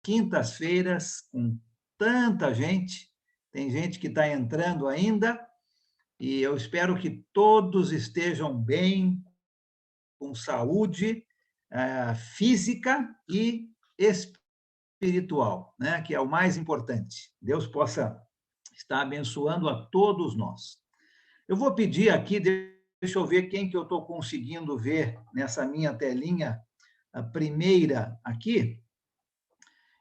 quintas-feiras com tanta gente, tem gente que está entrando ainda, e eu espero que todos estejam bem, com saúde física e espiritual, né? Que é o mais importante. Deus possa estar abençoando a todos nós. Eu vou pedir aqui, deixa eu ver quem que eu estou conseguindo ver nessa minha telinha, a primeira aqui.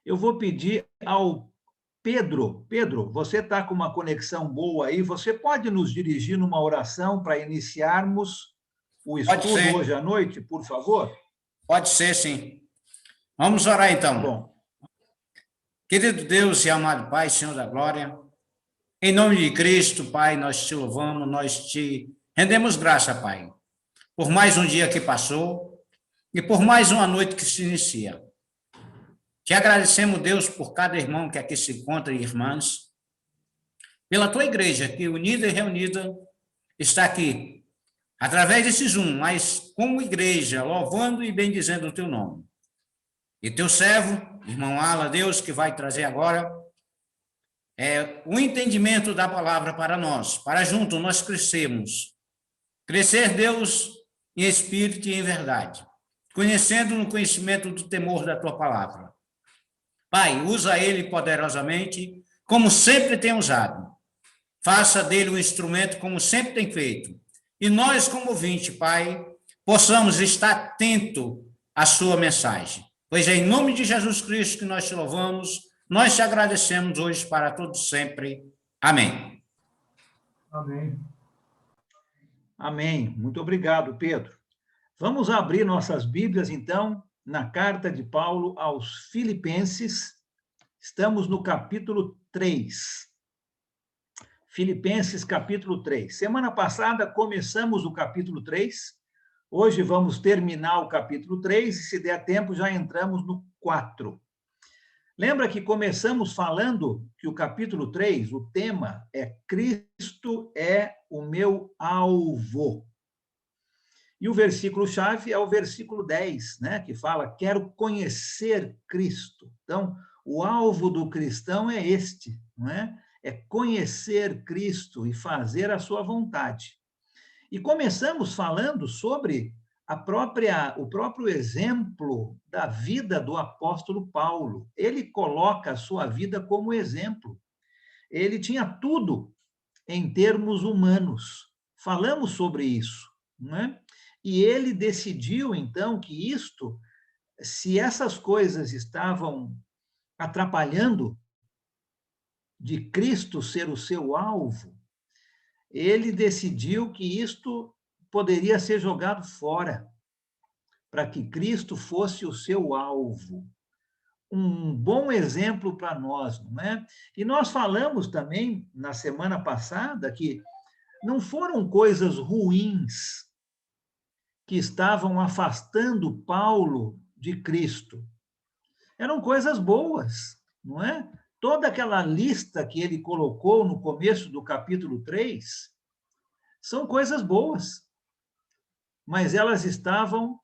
Eu vou pedir ao Pedro. Pedro, você está com uma conexão boa aí, você pode nos dirigir numa oração para iniciarmos o Pode estudo ser. hoje à noite, por favor? Pode ser, sim. Vamos orar, então. Bom. Querido Deus e amado Pai, Senhor da glória, em nome de Cristo, Pai, nós te louvamos, nós te rendemos graça, Pai, por mais um dia que passou e por mais uma noite que se inicia. Te agradecemos, Deus, por cada irmão que aqui se encontra e irmãs, pela tua igreja, que unida e reunida está aqui, através desse Zoom, mas como igreja, louvando e bendizendo o teu nome. E teu servo, irmão Ala, Deus, que vai trazer agora o entendimento da palavra para nós, para junto nós crescermos. Crescer, Deus, em espírito e em verdade, conhecendo no conhecimento do temor da tua palavra. Pai, usa ele poderosamente, como sempre tem usado. Faça dele um instrumento como sempre tem feito. E nós, como ouvinte, Pai, possamos estar atento à sua mensagem. Pois é em nome de Jesus Cristo que nós te louvamos, nós te agradecemos hoje para todos sempre. Amém. Amém. Amém. Muito obrigado, Pedro. Vamos abrir nossas Bíblias, então, na carta de Paulo aos Filipenses. Estamos no capítulo 3. Filipenses, capítulo 3. Semana passada começamos o capítulo 3. Hoje vamos terminar o capítulo 3 e, se der tempo, já entramos no 4. Lembra que começamos falando que o capítulo 3, o tema é Cristo é o meu alvo. E o versículo-chave é o versículo 10, né, que fala, quero conhecer Cristo. Então, o alvo do cristão é este, não é? É conhecer Cristo e fazer a sua vontade. E começamos falando sobre o próprio exemplo da vida do apóstolo Paulo. Ele coloca a sua vida como exemplo. Ele tinha tudo em termos humanos. Falamos sobre isso, não é? E ele decidiu, então, que isto, se essas coisas estavam atrapalhando de Cristo ser o seu alvo, ele decidiu que isto poderia ser jogado fora, para que Cristo fosse o seu alvo. Um bom exemplo para nós, não é? E nós falamos também, na semana passada, que não foram coisas ruins que estavam afastando Paulo de Cristo. Eram coisas boas, não é? Toda aquela lista que ele colocou no começo do capítulo 3 são coisas boas, mas elas estavam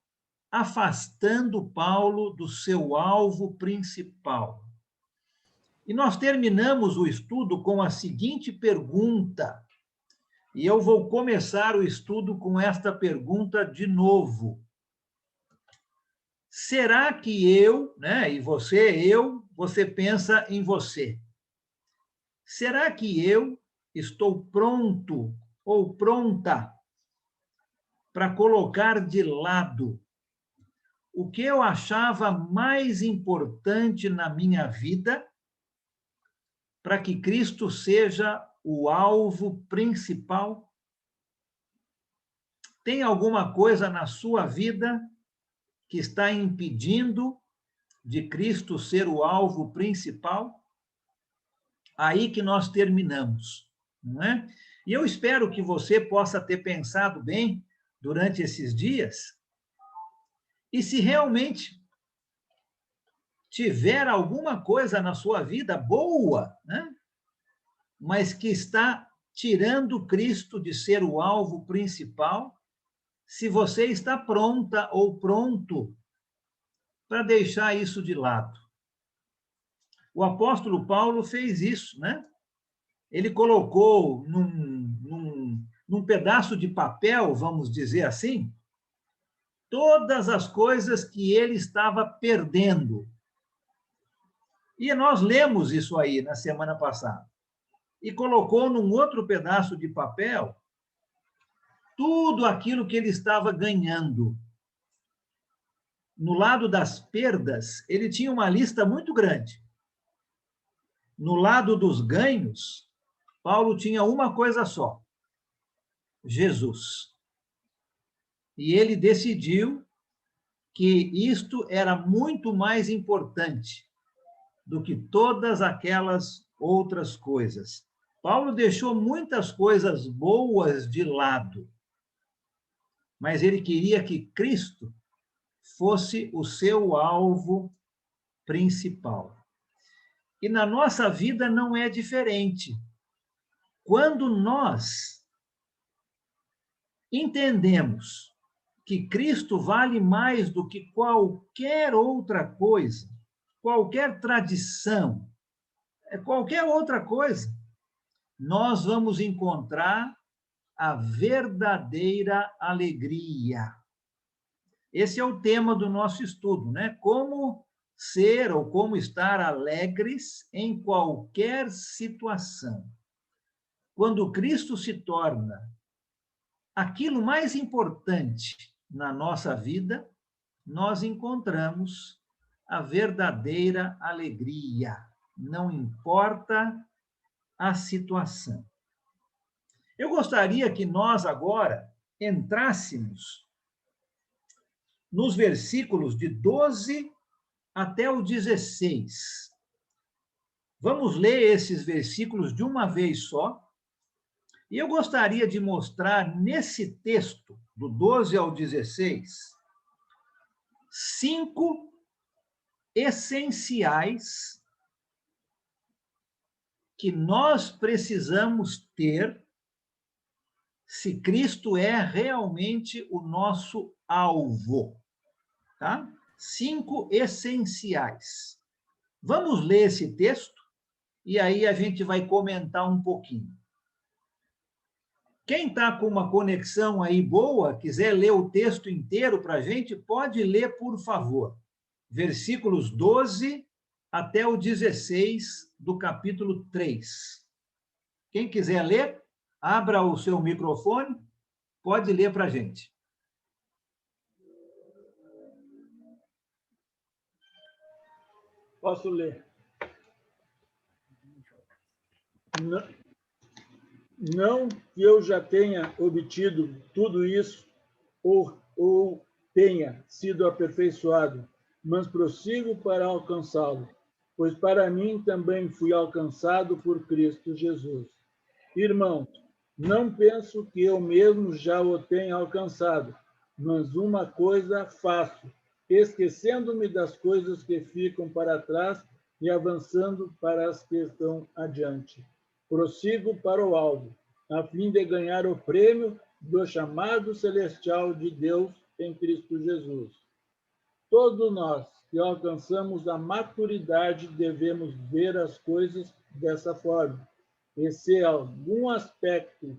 afastando Paulo do seu alvo principal. E nós terminamos o estudo com a seguinte pergunta, e eu vou começar o estudo com esta pergunta de novo. Será que eu, né, e você pensa em você. Será que eu estou pronto ou pronta para colocar de lado o que eu achava mais importante na minha vida para que Cristo seja o alvo principal? Tem alguma coisa na sua vida que está impedindo de Cristo ser o alvo principal? Aí que nós terminamos, não é? E eu espero que você possa ter pensado bem durante esses dias, e se realmente tiver alguma coisa na sua vida boa, né, mas que está tirando Cristo de ser o alvo principal, se você está pronta ou pronto para deixar isso de lado. O apóstolo Paulo fez isso, né? Ele colocou num pedaço de papel, vamos dizer assim, todas as coisas que ele estava perdendo. E nós lemos isso aí na semana passada. E colocou num outro pedaço de papel tudo aquilo que ele estava ganhando. No lado das perdas, ele tinha uma lista muito grande. No lado dos ganhos, Paulo tinha uma coisa só: Jesus. E ele decidiu que isto era muito mais importante do que todas aquelas outras coisas. Paulo deixou muitas coisas boas de lado, mas ele queria que Cristo fosse o seu alvo principal. E na nossa vida não é diferente. Quando nós entendemos que Cristo vale mais do que qualquer outra coisa, qualquer tradição, qualquer outra coisa, nós vamos encontrar a verdadeira alegria. Esse é o tema do nosso estudo, né? Como ser ou como estar alegres em qualquer situação. Quando Cristo se torna aquilo mais importante na nossa vida, nós encontramos a verdadeira alegria. Não importa a situação. Eu gostaria que nós agora entrássemos nos versículos de 12 até o 16. Vamos ler esses versículos de uma vez só. E eu gostaria de mostrar nesse texto, do 12 ao 16, 5 essenciais que nós precisamos ter se Cristo é realmente o nosso alvo, tá? 5 essenciais. Vamos ler esse texto e aí a gente vai comentar um pouquinho. Quem está com uma conexão aí boa, quiser ler o texto inteiro para a gente, pode ler, por favor. Versículos 12 até o 16 do capítulo 3. Quem quiser ler, abra o seu microfone, pode ler para a gente. Posso ler? Não que eu já tenha obtido tudo isso ou tenha sido aperfeiçoado, mas prossigo para alcançá-lo, pois para mim também fui alcançado por Cristo Jesus. Irmãos, não penso que eu mesmo já o tenha alcançado, mas uma coisa faço, esquecendo-me das coisas que ficam para trás e avançando para as que estão adiante. Prossigo para o alvo, a fim de ganhar o prêmio do chamado celestial de Deus em Cristo Jesus. Todos nós que alcançamos a maturidade devemos ver as coisas dessa forma. E se algum aspecto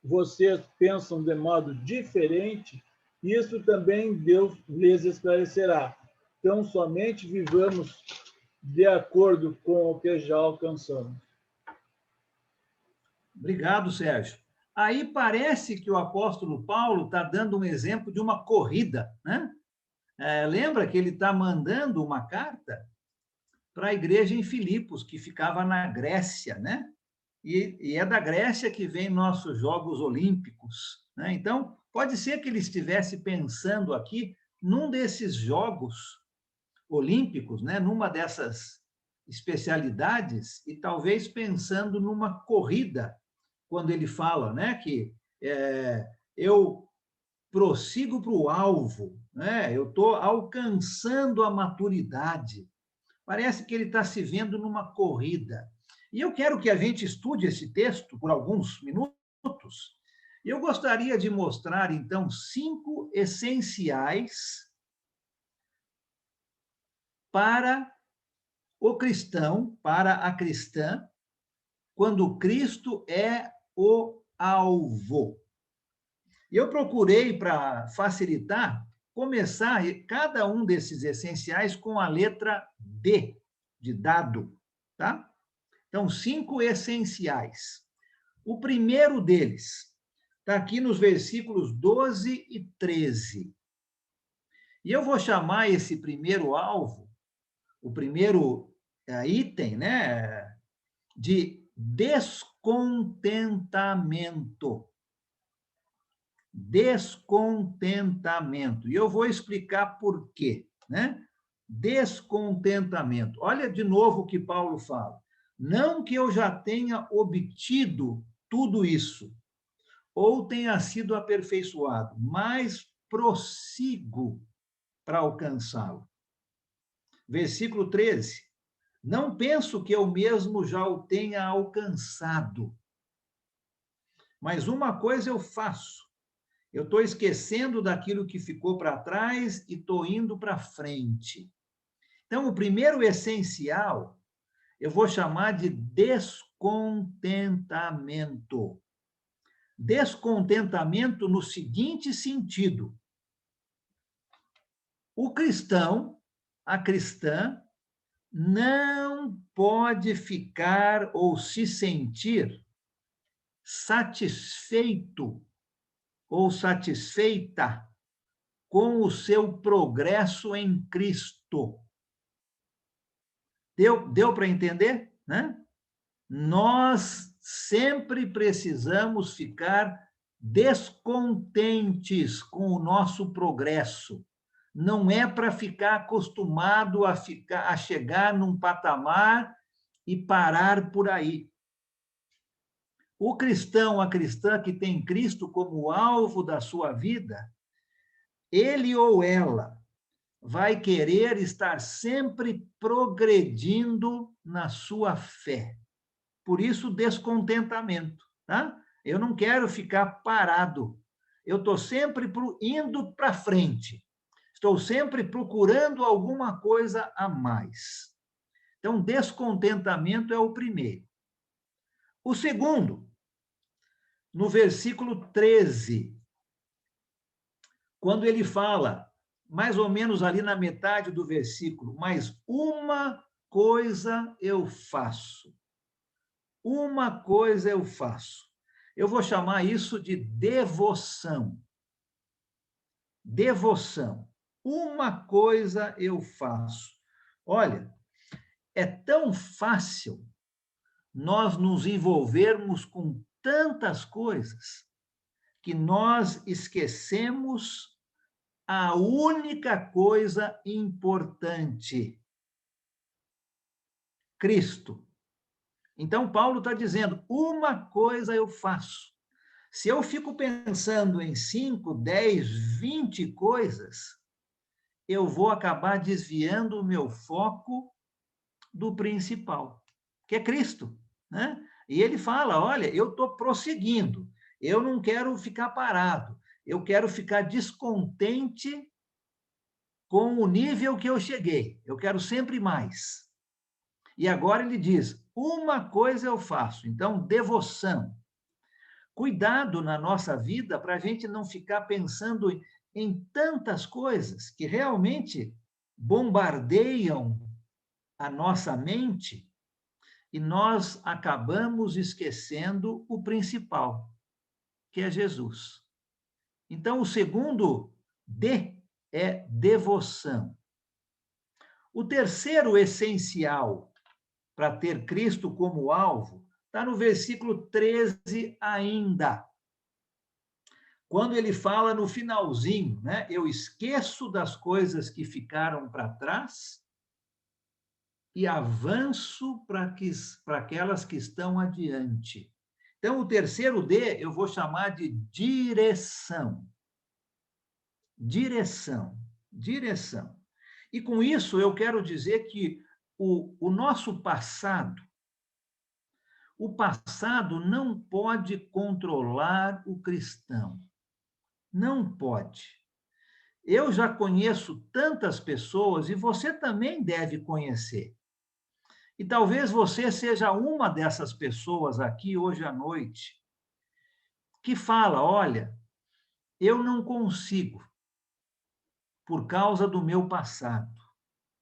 vocês pensam de modo diferente, isso também Deus lhes esclarecerá. Então, somente vivamos de acordo com o que já alcançamos. Obrigado, Sérgio. Aí parece que o apóstolo Paulo está dando um exemplo de uma corrida, né? Lembra que ele está mandando uma carta para a igreja em Filipos, que ficava na Grécia, né? E é da Grécia que vem nossos Jogos Olímpicos, né? Então, pode ser que ele estivesse pensando aqui num desses Jogos Olímpicos, né? Numa dessas especialidades, e talvez pensando numa corrida, quando ele fala, né, que eu prossigo para o alvo, né? Eu estou alcançando a maturidade. Parece que ele está se vendo numa corrida. E eu quero que a gente estude esse texto por alguns minutos. E eu gostaria de mostrar, então, 5 essenciais para o cristão para a cristã, quando Cristo é o alvo. E eu procurei, para facilitar, começar cada um desses essenciais com a letra D, de dado, tá? Então, 5 essenciais. O primeiro deles está aqui nos versículos 12 e 13. E eu vou chamar esse primeiro alvo, o primeiro item, né, de descontentamento. Descontentamento. E eu vou explicar por quê, né? Descontentamento. Olha de novo o que Paulo fala. Não que eu já tenha obtido tudo isso, ou tenha sido aperfeiçoado, mas prossigo para alcançá-lo. Versículo 13. Não penso que eu mesmo já o tenha alcançado, mas uma coisa eu faço. Eu estou esquecendo daquilo que ficou para trás e estou indo para frente. Então, o primeiro essencial, eu vou chamar de descontentamento. Descontentamento no seguinte sentido: o cristão, a cristã, não pode ficar ou se sentir satisfeito ou satisfeita com o seu progresso em Cristo. Deu para entender, né? Nós sempre precisamos ficar descontentes com o nosso progresso. Não é para ficar acostumado a chegar num patamar e parar por aí. O cristão, a cristã que tem Cristo como alvo da sua vida, ele ou ela vai querer estar sempre progredindo na sua fé. Por isso, descontentamento, tá? Eu não quero ficar parado. Eu estou sempre indo para frente. Estou sempre procurando alguma coisa a mais. Então, descontentamento é o primeiro. O segundo, no versículo 13, quando ele fala, mais ou menos ali na metade do versículo, mas uma coisa eu faço. Uma coisa eu faço. Eu vou chamar isso de devoção. Devoção. Uma coisa eu faço. Olha, é tão fácil nós nos envolvermos com tantas coisas que nós esquecemos a única coisa importante: Cristo. Então, Paulo está dizendo, uma coisa eu faço. Se eu fico pensando em 5, 10, 20 coisas, eu vou acabar desviando o meu foco do principal, que é Cristo, né? E ele fala, olha, eu estou prosseguindo, eu não quero ficar parado, eu quero ficar descontente com o nível que eu cheguei, eu quero sempre mais. E agora ele diz, uma coisa eu faço, então, devoção. Cuidado na nossa vida para a gente não ficar pensando em tantas coisas que realmente bombardeiam a nossa mente e nós acabamos esquecendo o principal, que é Jesus. Então, o segundo D é devoção. O terceiro essencial para ter Cristo como alvo está no versículo 13 ainda. Quando ele fala no finalzinho, né? Eu esqueço das coisas que ficaram para trás e avanço para aquelas que estão adiante. Então, o terceiro D eu vou chamar de direção. Direção. Direção. E com isso eu quero dizer que o nosso passado, o passado não pode controlar o cristão. Não pode. Eu já conheço tantas pessoas, e você também deve conhecer, E talvez você seja uma dessas pessoas aqui hoje à noite que fala, olha, eu não consigo por causa do meu passado,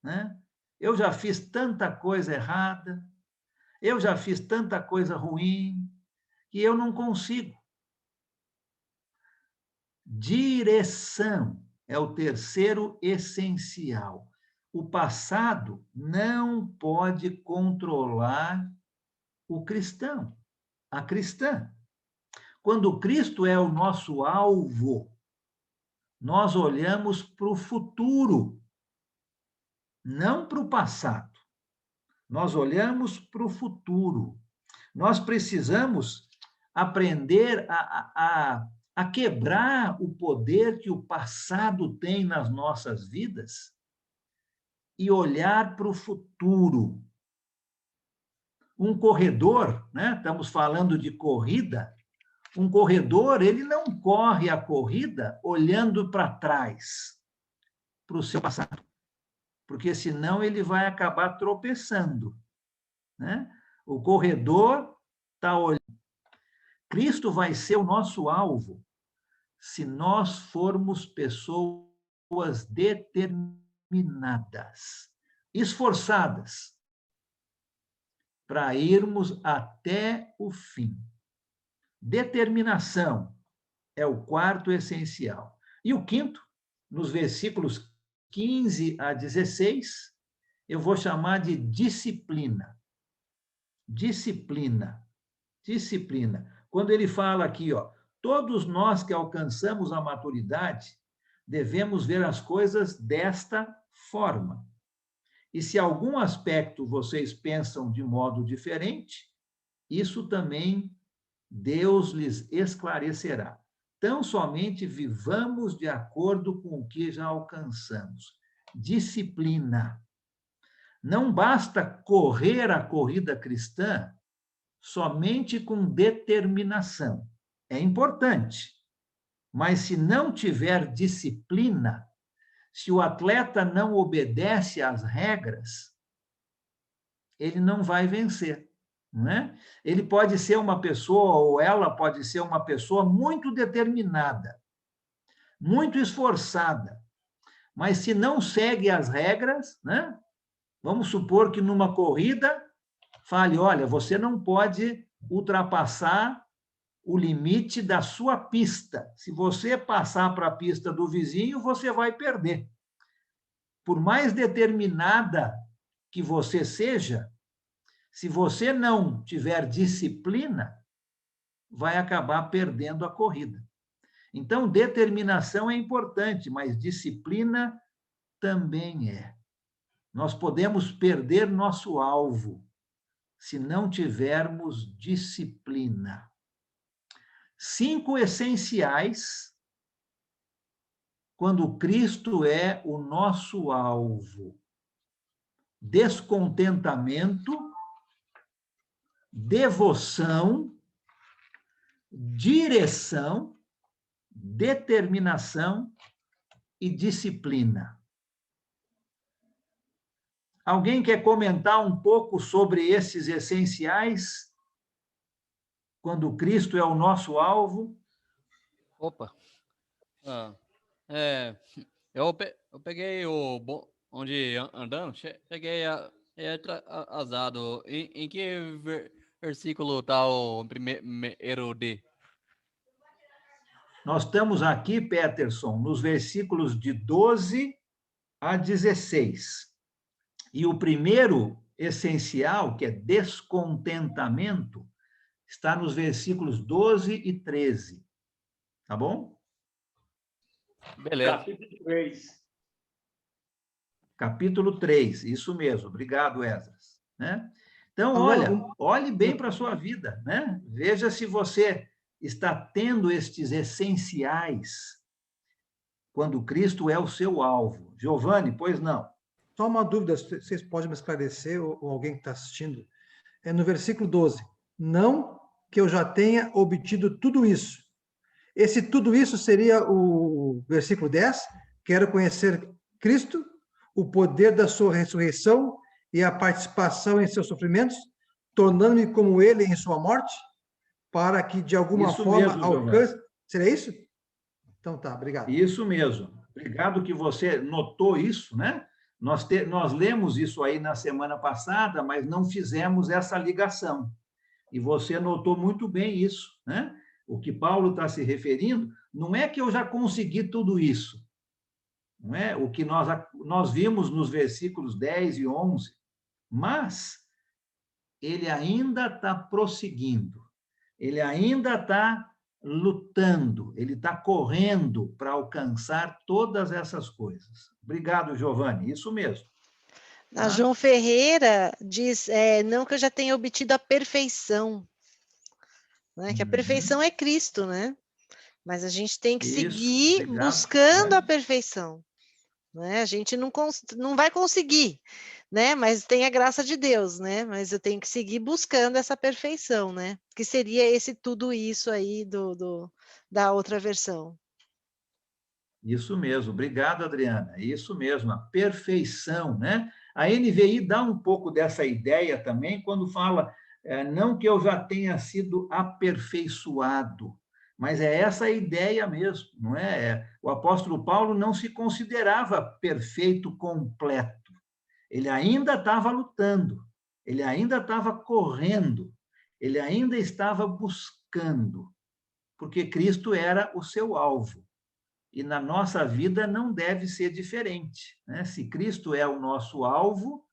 né? Eu já fiz tanta coisa errada, eu já fiz tanta coisa ruim, que eu não consigo. Direção é o terceiro essencial. O passado não pode controlar o cristão, a cristã. Quando Cristo é o nosso alvo, nós olhamos para o futuro, não para o passado. Nós olhamos para o futuro. Nós precisamos aprender a quebrar o poder que o passado tem nas nossas vidas e olhar para o futuro. Um corredor, né? Estamos falando de corrida, um corredor, ele não corre a corrida olhando para trás, para o seu passado, porque senão ele vai acabar tropeçando, né? O corredor está olhando. Cristo vai ser o nosso alvo se nós formos pessoas determinadas, esforçadas, para irmos até o fim. Determinação é o quarto essencial. E o quinto, nos versículos 15 a 16, eu vou chamar de disciplina. Disciplina. Disciplina. Quando ele fala aqui, ó, todos nós que alcançamos a maturidade devemos ver as coisas desta forma. E se algum aspecto vocês pensam de modo diferente, isso também Deus lhes esclarecerá. Tão somente vivamos de acordo com o que já alcançamos. Disciplina. Não basta correr a corrida cristã somente com determinação. É importante, mas se não tiver disciplina, se o atleta não obedece às regras, ele não vai vencer, não é? Ele pode ser uma pessoa, ou ela pode ser uma pessoa muito determinada, muito esforçada, mas se não segue as regras, né? Vamos supor que numa corrida fale, olha, você não pode ultrapassar o limite da sua pista. Se você passar para a pista do vizinho, você vai perder. Por mais determinada que você seja, se você não tiver disciplina, vai acabar perdendo a corrida. Então, determinação é importante, mas disciplina também é. Nós podemos perder nosso alvo se não tivermos disciplina. 5 essenciais quando Cristo é o nosso alvo: descontentamento, devoção, direção, determinação e disciplina. Alguém quer comentar um pouco sobre esses essenciais quando Cristo é o nosso alvo? Opa! Eu peguei onde andando, cheguei atrasado. Em que versículo está o primeiro D? Nós estamos aqui, Peterson, nos versículos de 12 a 16. E o primeiro essencial, que é descontentamento, está nos versículos 12 e 13. Tá bom? Beleza. Capítulo 3. Capítulo 3, isso mesmo. Obrigado, Esdras. Né? Então, olhe bem para a sua vida, né? Veja se você está tendo estes essenciais quando Cristo é o seu alvo. Giovanni, pois não. Só uma dúvida, vocês podem me esclarecer, ou alguém que está assistindo. É no versículo 12. Não que eu já tenha obtido tudo isso. Esse tudo isso seria o versículo 10. Quero conhecer Cristo, o poder da sua ressurreição e a participação em seus sofrimentos, tornando-me como ele em sua morte, para que de alguma Isso forma mesmo, Giovanni. alcance... Seria isso? Então tá, obrigado. Isso mesmo. Obrigado que você notou isso, né? Nós lemos isso aí na semana passada, mas não fizemos essa ligação. E você notou muito bem isso, né? O que Paulo está se referindo não é que eu já consegui tudo isso, não é? O que nós vimos nos versículos 10 e 11, mas ele ainda está prosseguindo, ele ainda está lutando, ele está correndo para alcançar todas essas coisas. Obrigado, Giovanni, isso mesmo. A João Ferreira diz, não que eu já tenha obtido a perfeição, né? Que a perfeição é Cristo, né? Mas a gente tem que seguir obrigado. buscando a perfeição, né? A gente não vai conseguir, né? Mas tem a graça de Deus, né? Mas eu tenho que seguir buscando essa perfeição, né? Que seria esse tudo isso aí da outra versão. Isso mesmo, obrigado, Adriana. Isso mesmo, a perfeição, né? A NVI dá um pouco dessa ideia também quando fala, não que eu já tenha sido aperfeiçoado, mas é essa a ideia mesmo, não é? O apóstolo Paulo não se considerava perfeito completo. Ele ainda estava lutando, ele ainda estava correndo, ele ainda estava buscando, porque Cristo era o seu alvo. E na nossa vida não deve ser diferente, né? Se Cristo é o nosso alvo,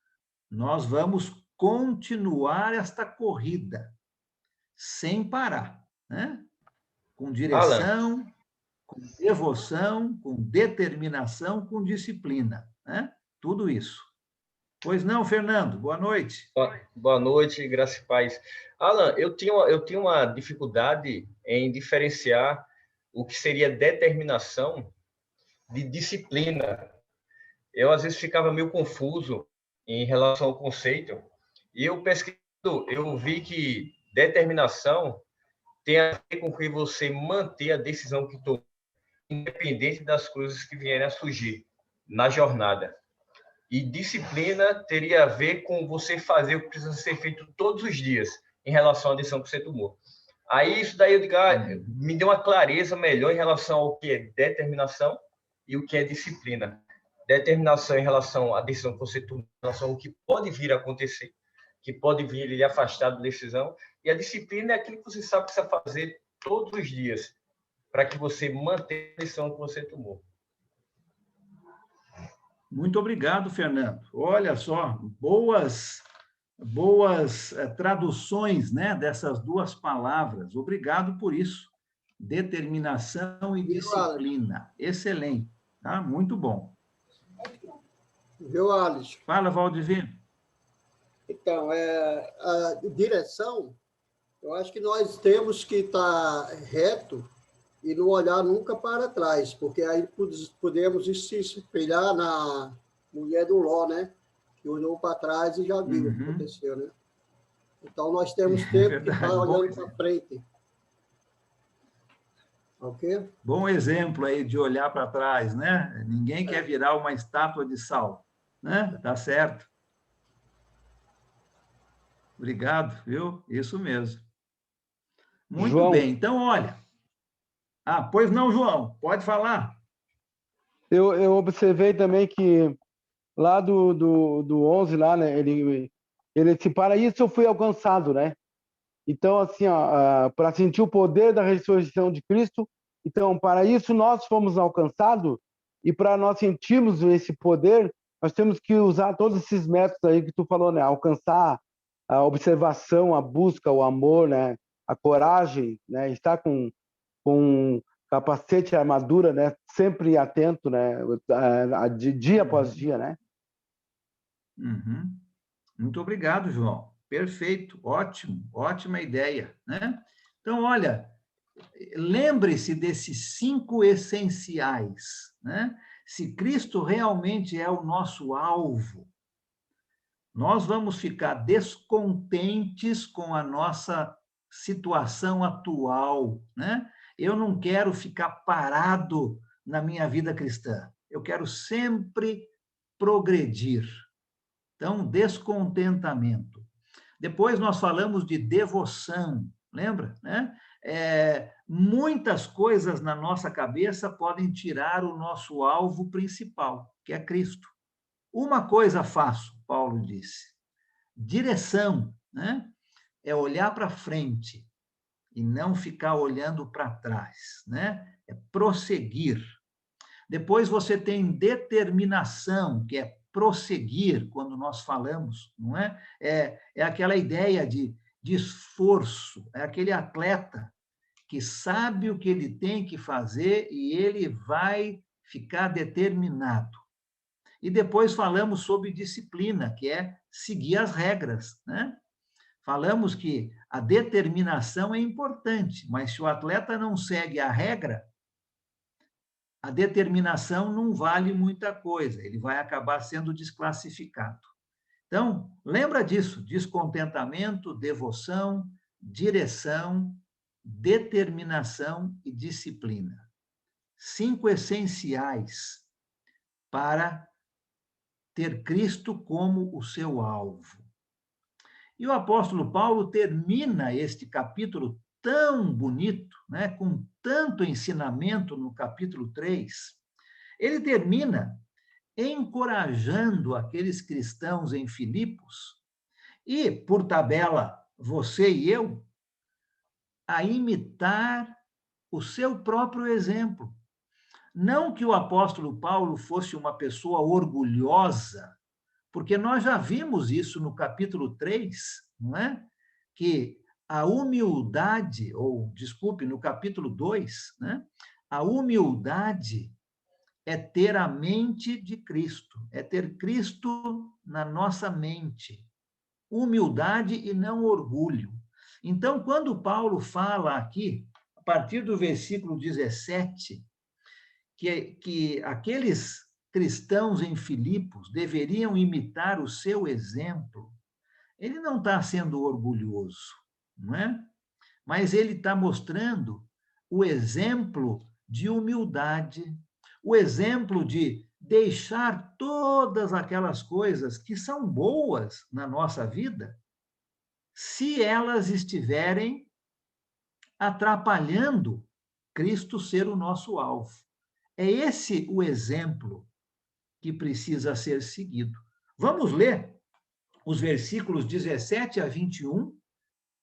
nós vamos continuar esta corrida sem parar, né? Com direção, com devoção, com determinação, com disciplina, né? Tudo isso. Pois não, Fernando, boa noite. Boa noite, graça e paz. Alan, eu tinha uma dificuldade em diferenciar o que seria determinação de disciplina. Eu, às vezes, ficava meio confuso em relação ao conceito. E eu pesquisando, eu vi que determinação tem a ver com que você manter a decisão que tomou, independente das coisas que vierem a surgir na jornada. E disciplina teria a ver com você fazer o que precisa ser feito todos os dias em relação à decisão que você tomou. Aí, isso daí, eu digo, me deu uma clareza melhor em relação ao que é determinação e o que é disciplina. Determinação em relação à decisão que você toma, em relação ao que pode vir a acontecer, que pode vir lhe afastar da decisão. E a disciplina é aquilo que você sabe que precisa fazer todos os dias, para que você mantenha a decisão que você tomou. Muito obrigado, Fernando. Olha só, boas traduções, né, dessas duas palavras. Obrigado por isso. Determinação e disciplina. Excelente. Tá? Muito bom. Viu, Alisson? Fala, Valdivino. Então, a direção, eu acho que nós temos que estar reto e não olhar nunca para trás, porque aí podemos se espelhar na mulher do Ló, né? Que olhou para trás e já viu o que aconteceu, né? Então, nós temos que estar olhando para frente. Ok? Bom exemplo aí de olhar para trás, né? Ninguém quer virar uma estátua de sal, né? Tá certo. Obrigado, viu? Isso mesmo. Muito João. bem. Então, olha. Pois não, João. Pode falar. Eu observei também que lá do 11, lá, né? Ele se para isso eu fui alcançado, né? Então, assim, para sentir o poder da ressurreição de Cristo, então, para isso nós fomos alcançados, e para nós sentirmos esse poder, nós temos que usar todos esses métodos aí que tu falou, né? Alcançar a observação, a busca, o amor, né? A coragem, né? Estar com capacete e armadura, né? Sempre atento, né? Dia após dia, né? Uhum. Muito obrigado, João. Perfeito, ótimo, ótima ideia, né? Então, olha, lembre-se desses 5 essenciais, né? Se Cristo realmente é o nosso alvo, nós vamos ficar descontentes com a nossa situação atual, né? Eu não quero ficar parado na minha vida cristã. Eu quero sempre progredir. Então, descontentamento. Depois nós falamos de devoção, lembra? Né? Muitas coisas na nossa cabeça podem tirar o nosso alvo principal, que é Cristo. Uma coisa faço, Paulo disse, direção, né? É olhar para frente e não ficar olhando para trás, né? É prosseguir. Depois você tem determinação, que é prosseguir, quando nós falamos, não é? É aquela ideia de esforço, é aquele atleta que sabe o que ele tem que fazer e ele vai ficar determinado. E depois falamos sobre disciplina, que é seguir as regras, né? Falamos que a determinação é importante, mas se o atleta não segue a regra, a determinação não vale muita coisa, ele vai acabar sendo desclassificado. Então, lembra disso, descontentamento, devoção, direção, determinação e disciplina. 5 essenciais para ter Cristo como o seu alvo. E o apóstolo Paulo termina este capítulo tão bonito, né, com tanto ensinamento no capítulo 3. Ele termina encorajando aqueles cristãos em Filipos e, por tabela, você e eu, a imitar o seu próprio exemplo. Não que o apóstolo Paulo fosse uma pessoa orgulhosa, porque nós já vimos isso no capítulo 3, não é? Que a humildade, no capítulo 2, né? A humildade é ter a mente de Cristo, é ter Cristo na nossa mente. Humildade e não orgulho. Então, quando Paulo fala aqui, a partir do versículo 17, que aqueles cristãos em Filipos deveriam imitar o seu exemplo, ele não está sendo orgulhoso, não é? Mas ele está mostrando o exemplo de humildade, o exemplo de deixar todas aquelas coisas que são boas na nossa vida, se elas estiverem atrapalhando Cristo ser o nosso alvo. É esse o exemplo que precisa ser seguido. Vamos ler os versículos 17 a 21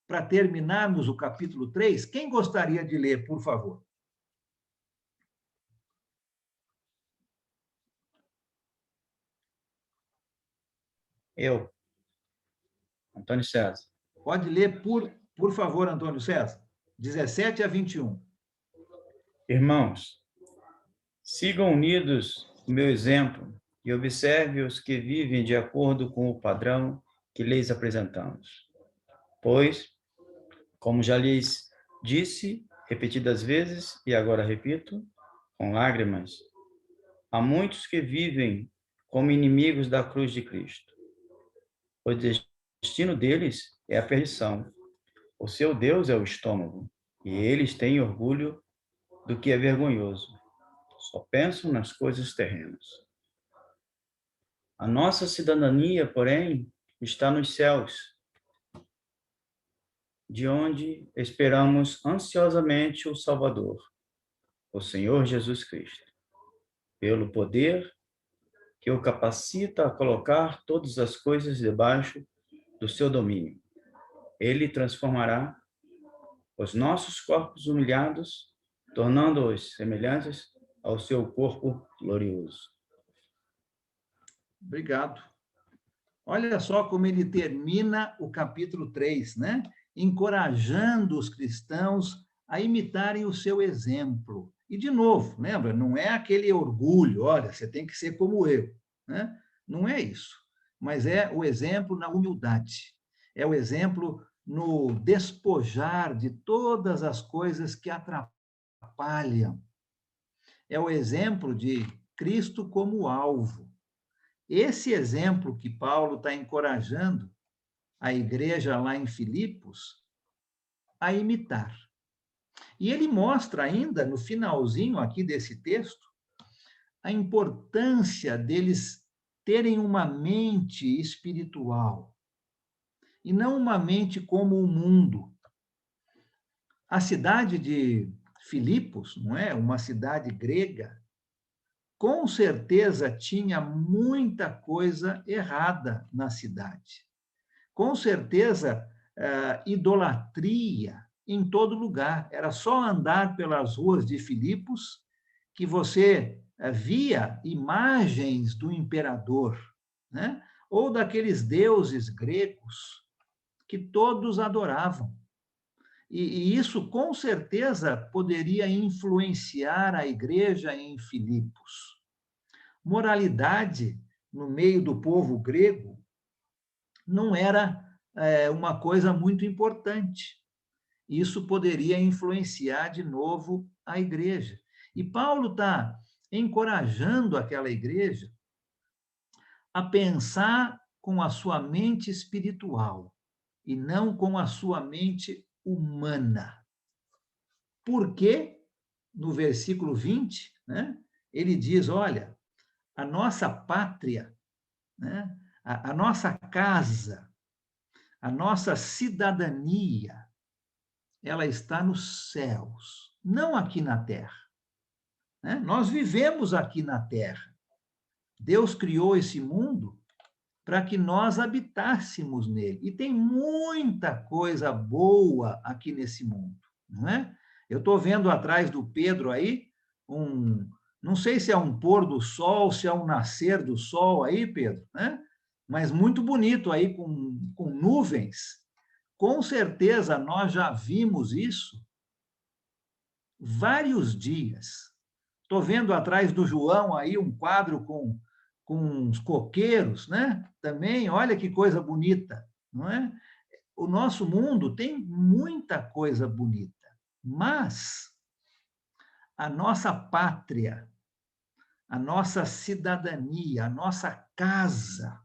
para terminarmos o capítulo 3. Quem gostaria de ler, por favor? Eu, Antônio César. Pode ler, por favor, Antônio César. 17 a 21. Irmãos, sigam unidos o meu exemplo e observe os que vivem de acordo com o padrão que lhes apresentamos. Pois, como já lhes disse repetidas vezes, e agora repito, com lágrimas, há muitos que vivem como inimigos da cruz de Cristo. O destino deles é a perdição. O seu Deus é o estômago, e eles têm orgulho do que é vergonhoso. Só pensam nas coisas terrenas. A nossa cidadania, porém, está nos céus, de onde esperamos ansiosamente o Salvador, o Senhor Jesus Cristo, pelo poder que o capacita a colocar todas as coisas debaixo do seu domínio. Ele transformará os nossos corpos humilhados, tornando-os semelhantes ao seu corpo glorioso. Obrigado. Olha só como ele termina o capítulo 3, né? Encorajando os cristãos a imitarem o seu exemplo. E, de novo, lembra, não é aquele orgulho, olha, você tem que ser como eu, né? Não é isso, mas é o exemplo na humildade, é o exemplo no despojar de todas as coisas que atrapalham, é o exemplo de Cristo como alvo. Esse exemplo que Paulo está encorajando a igreja lá em Filipos a imitar. E ele mostra ainda, no finalzinho aqui desse texto, a importância deles terem uma mente espiritual e não uma mente como o mundo. A cidade de Filipos, não é? Uma cidade grega, com certeza tinha muita coisa errada na cidade. Com certeza, idolatria em todo lugar. Era só andar pelas ruas de Filipos que você via imagens do imperador, né? Ou daqueles deuses gregos que todos adoravam. E isso, com certeza, poderia influenciar a igreja em Filipos. Moralidade, no meio do povo grego, não era uma coisa muito importante. Isso poderia influenciar de novo a igreja. E Paulo está encorajando aquela igreja a pensar com a sua mente espiritual e não com a sua mente humana. Porque, no versículo 20, né, ele diz, olha, a nossa pátria, né, a nossa casa, a nossa cidadania, ela está nos céus, não aqui na terra. Né? Nós vivemos aqui na terra. Deus criou esse mundo para que nós habitássemos nele. E tem muita coisa boa aqui nesse mundo, não é? Eu estou vendo atrás do Pedro aí, não sei se é um pôr do sol, se é um nascer do sol aí, Pedro, né? Mas muito bonito aí, com nuvens. Com certeza nós já vimos isso vários dias. Estou vendo atrás do João aí um quadro com uns coqueiros, né? Também, olha que coisa bonita, não é? O nosso mundo tem muita coisa bonita, mas a nossa pátria, a nossa cidadania, a nossa casa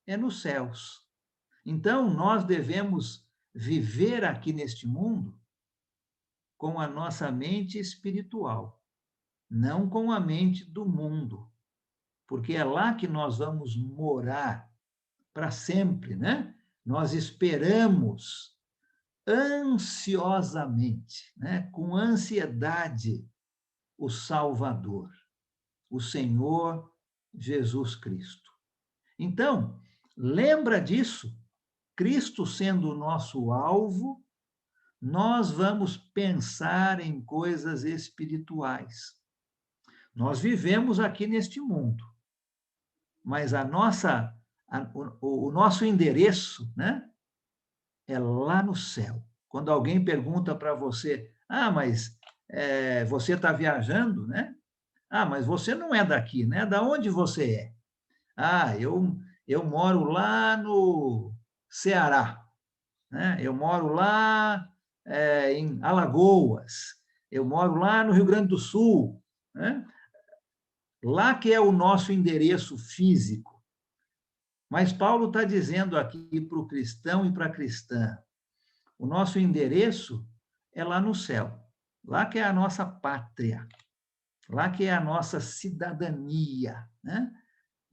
é nos céus. Então, nós devemos viver aqui neste mundo com a nossa mente espiritual, não com a mente do mundo, porque é lá que nós vamos morar para sempre, né? Nós esperamos ansiosamente, né? Com ansiedade, o Salvador, o Senhor Jesus Cristo. Então, lembra disso? Cristo sendo o nosso alvo, nós vamos pensar em coisas espirituais. Nós vivemos aqui neste mundo, mas o nosso endereço, né, é lá no céu. Quando alguém pergunta para você, mas você está viajando, né? Mas você não é daqui, né? Da onde você é? Eu moro lá no Ceará, né? Eu moro lá em Alagoas, eu moro lá no Rio Grande do Sul, né? Lá que é o nosso endereço físico. Mas Paulo está dizendo aqui para o cristão e para a cristã, o nosso endereço é lá no céu, lá que é a nossa pátria, lá que é a nossa cidadania, né?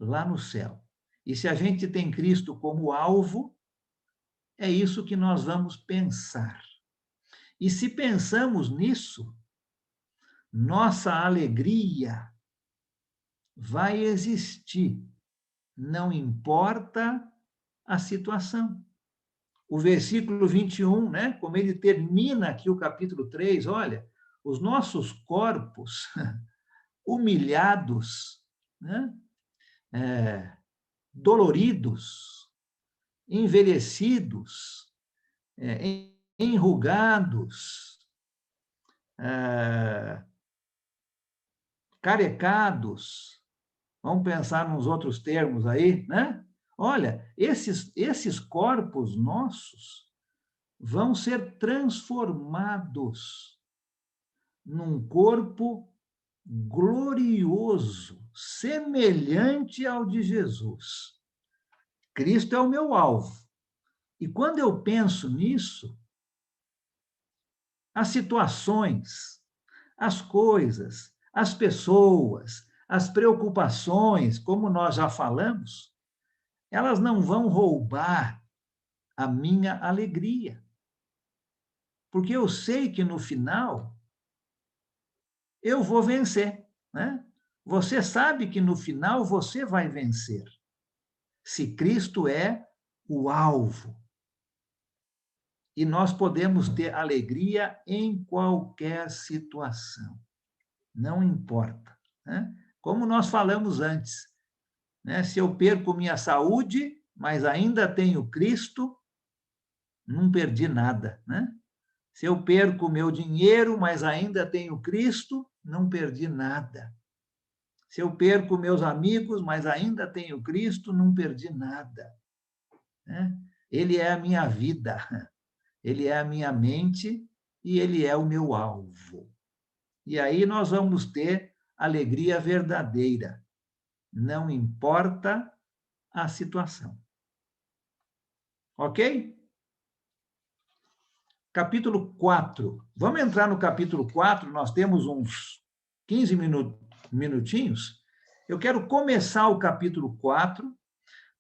Lá no céu. E se a gente tem Cristo como alvo, é isso que nós vamos pensar. E se pensamos nisso, nossa alegria vai existir, não importa a situação. O versículo 21, né, como ele termina aqui o capítulo 3, olha, os nossos corpos humilhados, né, doloridos, envelhecidos, enrugados, carecados, vamos pensar nos outros termos aí, né? Olha, esses corpos nossos vão ser transformados num corpo glorioso, semelhante ao de Jesus. Cristo é o meu alvo. E quando eu penso nisso, as situações, as coisas, as pessoas, As preocupações, como nós já falamos, elas não vão roubar a minha alegria. Porque eu sei que no final eu vou vencer, né? Você sabe que no final você vai vencer. Se Cristo é o alvo. E nós podemos ter alegria em qualquer situação. Não importa, né? Como nós falamos antes, né? Se eu perco minha saúde, mas ainda tenho Cristo, não perdi nada, né? Se eu perco meu dinheiro, mas ainda tenho Cristo, não perdi nada. Se eu perco meus amigos, mas ainda tenho Cristo, não perdi nada, né? Ele é a minha vida, ele é a minha mente e ele é o meu alvo. E aí nós vamos ter alegria verdadeira, não importa a situação. Ok? Capítulo 4. Vamos entrar no capítulo 4, nós temos uns 15 minutinhos. Eu quero começar o capítulo 4,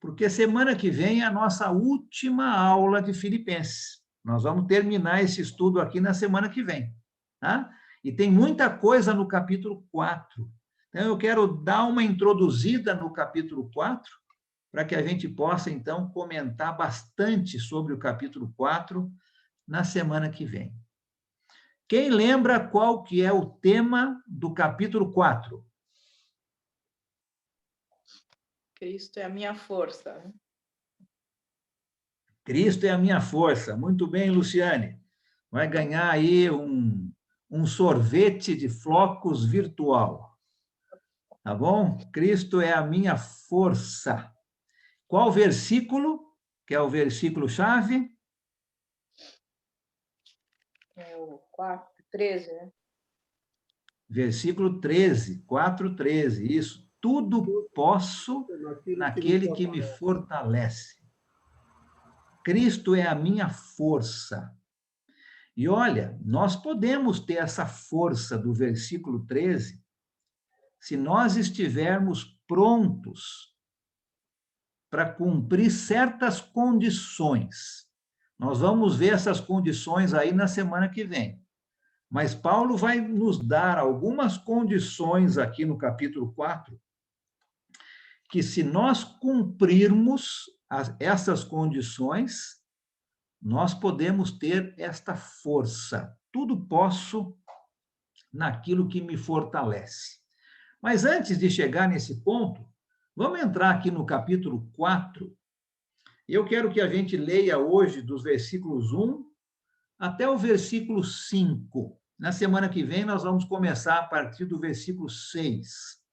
porque semana que vem é a nossa última aula de Filipenses. Nós vamos terminar esse estudo aqui na semana que vem, tá? E tem muita coisa no capítulo 4. Então, eu quero dar uma introduzida no capítulo 4, para que a gente possa, então, comentar bastante sobre o capítulo 4 na semana que vem. Quem lembra qual que é o tema do capítulo 4? Cristo é a minha força. Cristo é a minha força. Muito bem, Luciane. Vai ganhar aí um sorvete de flocos virtual. Tá bom? Cristo é a minha força. Qual versículo? Que é o versículo-chave? É o 4:13, né? Versículo 13, 4:13. Isso. Tudo posso naquele que me fortalece. Cristo é a minha força. E olha, nós podemos ter essa força do versículo 13 se nós estivermos prontos para cumprir certas condições. Nós vamos ver essas condições aí na semana que vem. Mas Paulo vai nos dar algumas condições aqui no capítulo 4, que se nós cumprirmos essas condições, nós podemos ter esta força. Tudo posso naquilo que me fortalece. Mas antes de chegar nesse ponto, vamos entrar aqui no capítulo 4. Eu quero que a gente leia hoje dos versículos 1 até o versículo 5. Na semana que vem, nós vamos começar a partir do versículo 6.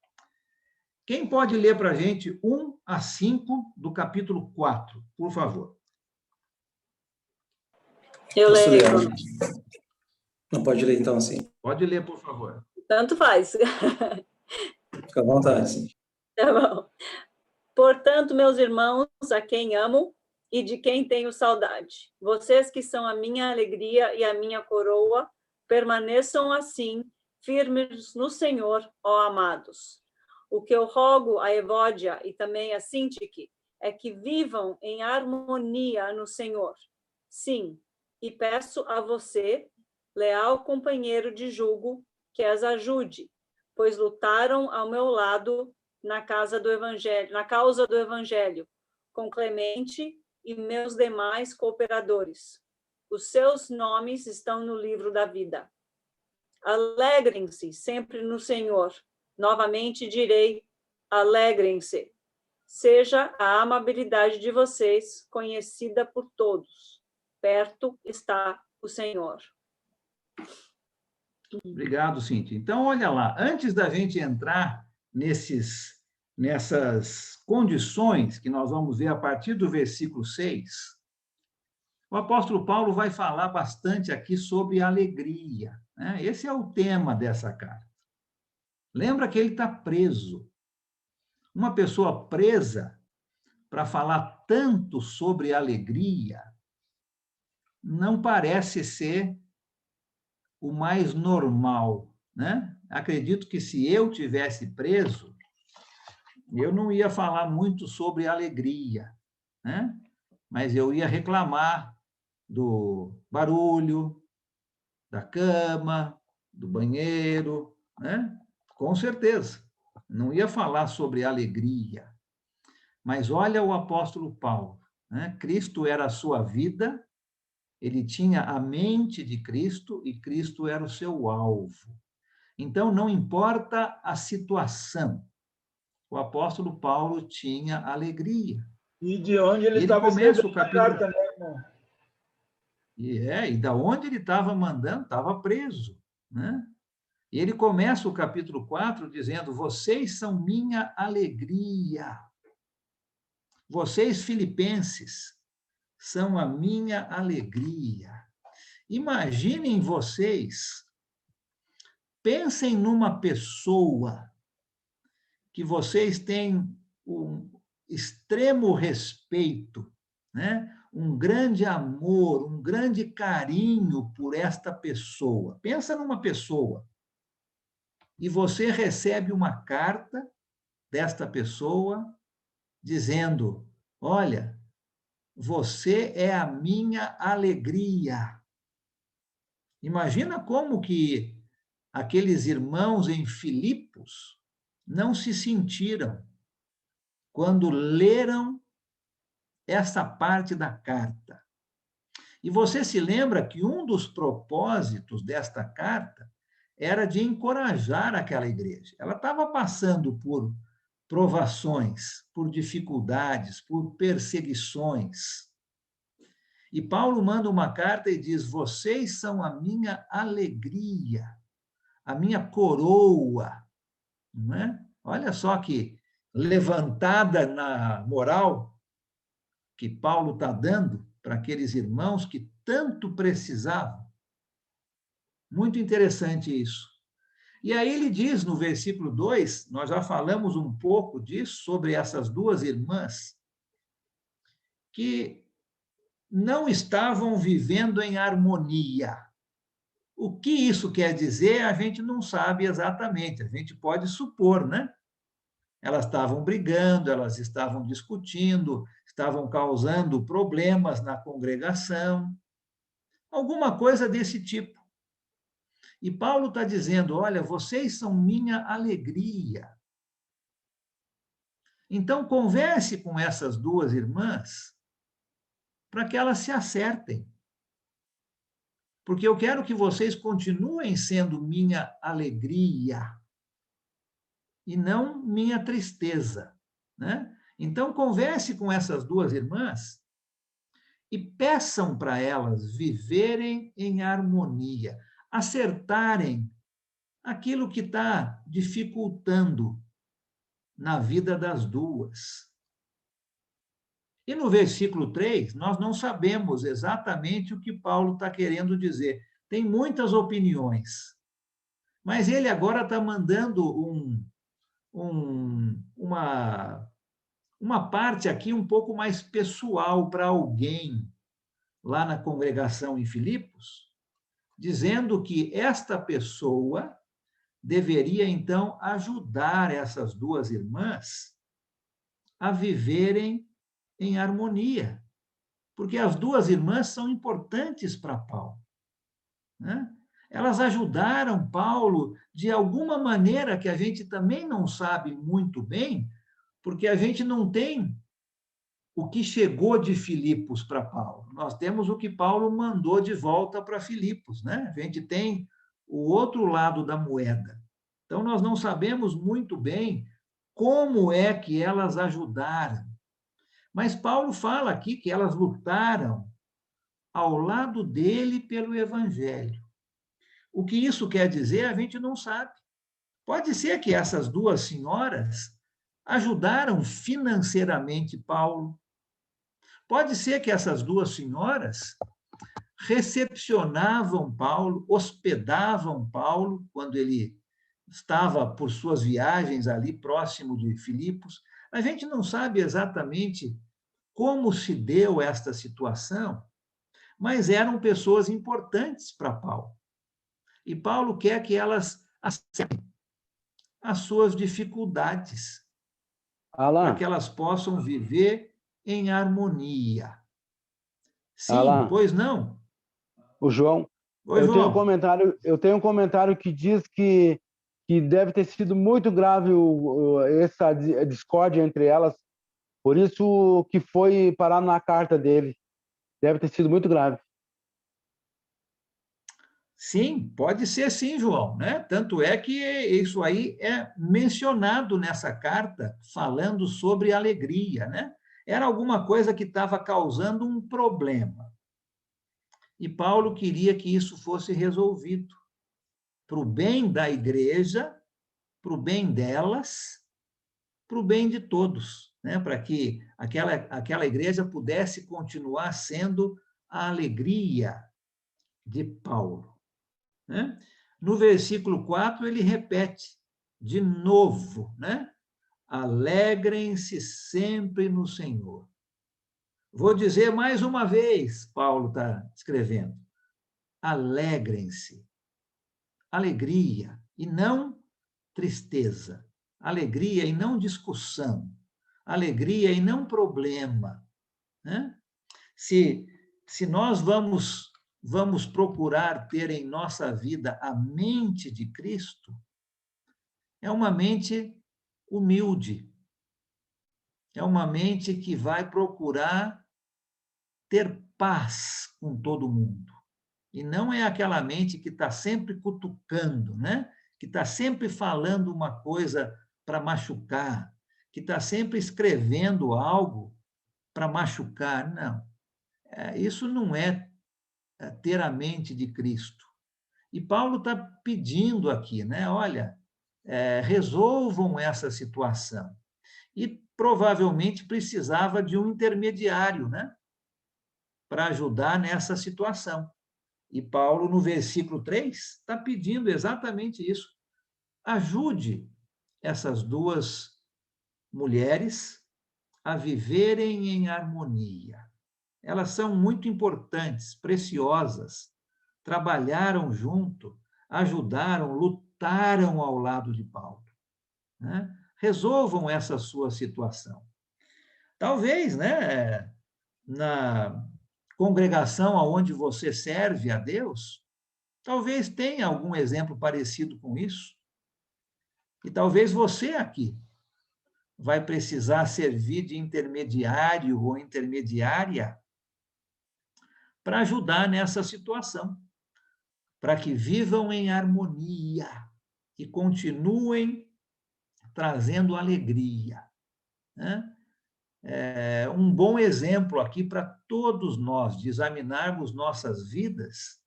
Quem pode ler para a gente 1 a 5 do capítulo 4, por favor? Eu leio. Não pode ler, então, assim? Pode ler, por favor. Tanto faz. Fica à vontade, sim. Tá bom. Portanto, meus irmãos, a quem amo e de quem tenho saudade, vocês que são a minha alegria e a minha coroa, permaneçam assim, firmes no Senhor, ó amados. O que eu rogo a Evódia e também a Sintique é que vivam em harmonia no Senhor. Sim, e peço a você, leal companheiro de julgo, que as ajude, pois lutaram ao meu lado na causa do Evangelho, com Clemente e meus demais cooperadores. Os seus nomes estão no livro da vida. Alegrem-se sempre no Senhor. Novamente direi, alegrem-se. Seja a amabilidade de vocês conhecida por todos. Perto está o Senhor. Obrigado, Cíntia. Então, olha lá, antes da gente entrar nessas condições que nós vamos ver a partir do versículo 6, o apóstolo Paulo vai falar bastante aqui sobre alegria, né? Esse é o tema dessa carta. Lembra que ele está preso. Uma pessoa presa, para falar tanto sobre alegria, não parece ser o mais normal, né? acredito que se eu tivesse preso, eu não ia falar muito sobre alegria, né? Mas eu ia reclamar do barulho, da cama, do banheiro, né? Com certeza. Não ia falar sobre alegria. Mas olha o apóstolo Paulo, né? Cristo era a sua vida, ele tinha a mente de Cristo e Cristo era o seu alvo. Então, não importa a situação, o apóstolo Paulo tinha alegria. E de onde ele Ele estava começa escrevendo o capítulo... a carta, né, irmão? E da onde ele estava mandando, estava preso, né? E ele começa o capítulo 4 dizendo: vocês são minha alegria. Vocês, filipenses, são a minha alegria. Imaginem vocês, pensem numa pessoa que vocês têm um extremo respeito, né? Um grande amor, um grande carinho por esta pessoa. Pensa numa pessoa. E você recebe uma carta desta pessoa dizendo: olha, você é a minha alegria. Imagina como que aqueles irmãos em Filipos não se sentiram quando leram essa parte da carta. E você se lembra que um dos propósitos desta carta era de encorajar aquela igreja. Ela estava passando por provações, por dificuldades, por perseguições. E Paulo manda uma carta e diz: vocês são a minha alegria, a minha coroa. Não é? Olha só que levantada na moral que Paulo está dando para aqueles irmãos que tanto precisavam. Muito interessante isso. E aí ele diz no versículo 2, nós já falamos um pouco disso, sobre essas duas irmãs, que não estavam vivendo em harmonia. O que isso quer dizer, a gente não sabe exatamente, a gente pode supor, né? Elas estavam brigando, elas estavam discutindo, estavam causando problemas na congregação, alguma coisa desse tipo. E Paulo está dizendo: olha, vocês são minha alegria. Então, converse com essas duas irmãs para que elas se acertem. Porque eu quero que vocês continuem sendo minha alegria e não minha tristeza, né? Então, converse com essas duas irmãs e peçam para elas viverem em harmonia, acertarem aquilo que está dificultando na vida das duas. E no versículo 3, nós não sabemos exatamente o que Paulo está querendo dizer. Tem muitas opiniões, mas ele agora está mandando uma parte aqui um pouco mais pessoal para alguém lá na congregação em Filipos, dizendo que esta pessoa deveria, então, ajudar essas duas irmãs a viverem em harmonia, porque as duas irmãs são importantes para Paulo, né? Elas ajudaram Paulo de alguma maneira que a gente também não sabe muito bem, porque a gente não tem o que chegou de Filipos para Paulo. Nós temos o que Paulo mandou de volta para Filipos, né? A gente tem o outro lado da moeda. Então, nós não sabemos muito bem como é que elas ajudaram. Mas Paulo fala aqui que elas lutaram ao lado dele pelo Evangelho. O que isso quer dizer, a gente não sabe. Pode ser que essas duas senhoras ajudaram financeiramente Paulo. Pode ser que essas duas senhoras recepcionavam Paulo, hospedavam Paulo, quando ele estava por suas viagens ali próximo de Filipos. A gente não sabe exatamente como se deu esta situação, mas eram pessoas importantes para Paulo. E Paulo quer que elas aceitem as suas dificuldades, Alan, para que elas possam viver em harmonia. Sim, Alan, pois não? o João, Oi, eu tenho João. eu tenho um comentário que diz que deve ter sido muito grave essa discórdia entre elas, por isso que foi parar na carta dele. Deve ter sido muito grave. Sim, pode ser sim, João, né? Tanto é que isso aí é mencionado nessa carta, falando sobre alegria, né? Era alguma coisa que estava causando um problema. E Paulo queria que isso fosse resolvido para o bem da igreja, para o bem delas, para o bem de todos, né? Para que aquela igreja pudesse continuar sendo a alegria de Paulo. Né? No versículo 4, ele repete de novo, né? Alegrem-se sempre no Senhor. Vou dizer mais uma vez, Paulo está escrevendo. Alegrem-se. Alegria e não tristeza. Alegria e não discussão. Alegria e não problema. Né? Se nós vamos procurar ter em nossa vida a mente de Cristo, é uma mente humilde, é uma mente que vai procurar ter paz com todo mundo. E não é aquela mente que está sempre cutucando, né? Que está sempre falando uma coisa para machucar, que está sempre escrevendo algo para machucar. Não. Isso não é ter a mente de Cristo. E Paulo está pedindo aqui, né? Olha, resolvam essa situação. E provavelmente precisava de um intermediário, né? Para ajudar nessa situação. E Paulo, no versículo 3, está pedindo exatamente isso. Ajude essas duas mulheres a viverem em harmonia. Elas são muito importantes, preciosas, trabalharam junto, ajudaram, lutaram ao lado de Paulo. Né? Resolvam essa sua situação. Talvez, né, na congregação aonde você serve a Deus, talvez tenha algum exemplo parecido com isso. E talvez você aqui vai precisar servir de intermediário ou intermediária para ajudar nessa situação, para que vivam em harmonia e continuem trazendo alegria. Né? Um bom exemplo aqui para todos nós, de examinarmos nossas vidas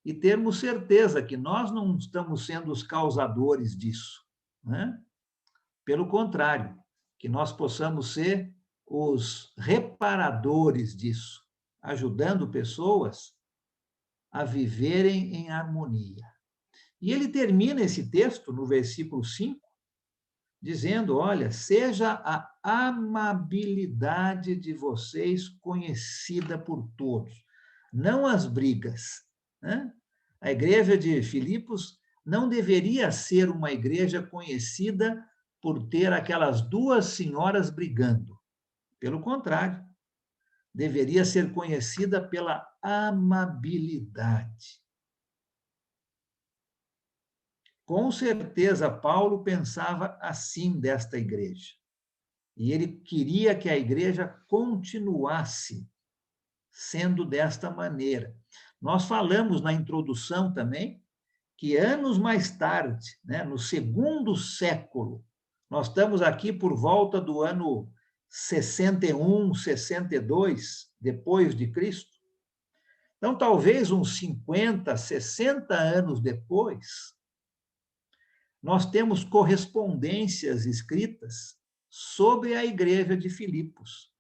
e termos certeza que nós não estamos sendo os causadores disso. Né? Pelo contrário, que nós possamos ser os reparadores disso, ajudando pessoas a viverem em harmonia. E ele termina esse texto, no versículo 5, dizendo, olha, seja a amabilidade de vocês conhecida por todos, não as brigas. Né? A igreja de Filipos não deveria ser uma igreja conhecida por ter aquelas duas senhoras brigando. Pelo contrário, deveria ser conhecida pela amabilidade. Com certeza, Paulo pensava assim desta igreja. E ele queria que a igreja continuasse sendo desta maneira. Nós falamos na introdução também que anos mais tarde, né, no segundo século, nós estamos aqui por volta do ano 61, 62, depois de Cristo. Então, talvez uns 50, 60 anos depois, nós temos correspondências escritas sobre a igreja de Filipos.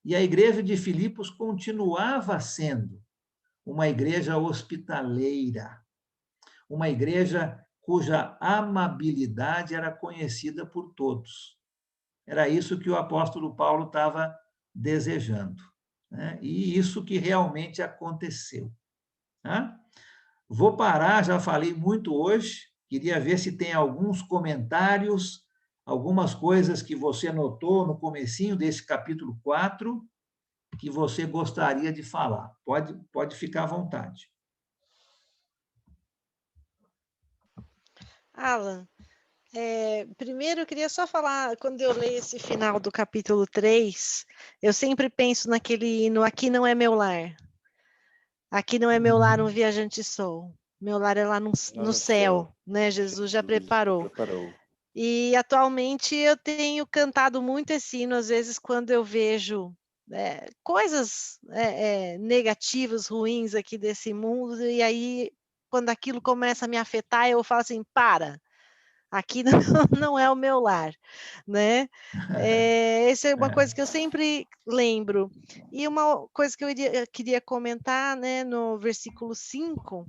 E a igreja de Filipos continuava sendo uma igreja hospitaleira, uma igreja cuja amabilidade era conhecida por todos. Era isso que o apóstolo Paulo estava desejando. Né? E isso que realmente aconteceu. Tá? Vou parar, já falei muito hoje, Queria ver se tem alguns comentários, algumas coisas que você notou no comecinho desse capítulo 4, que você gostaria de falar. Pode ficar à vontade. Alan, primeiro eu queria só falar, quando eu leio esse final do capítulo 3, eu sempre penso naquele hino, aqui não é meu lar. Aqui não é meu lar, um viajante sou. Meu lar é lá no céu, né? Jesus já preparou. E atualmente eu tenho cantado muito esse hino, às vezes, quando eu vejo coisas negativas, ruins aqui desse mundo, e aí, quando aquilo começa a me afetar, eu falo assim, para, aqui não é o meu lar, né? Essa é uma coisa que eu sempre lembro. E uma coisa que eu queria comentar, né, no versículo 5,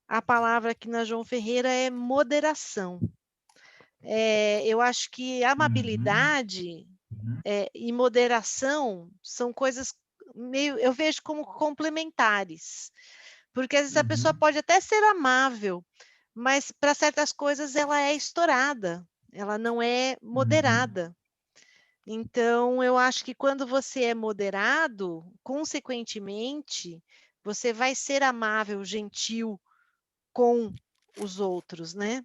a palavra aqui na João Ferreira é moderação. Eu acho que amabilidade e moderação são coisas eu vejo como complementares, porque às vezes a pessoa pode até ser amável, mas para certas coisas ela é estourada, ela não é moderada. Então, eu acho que quando você é moderado, consequentemente, você vai ser amável, gentil com os outros, né?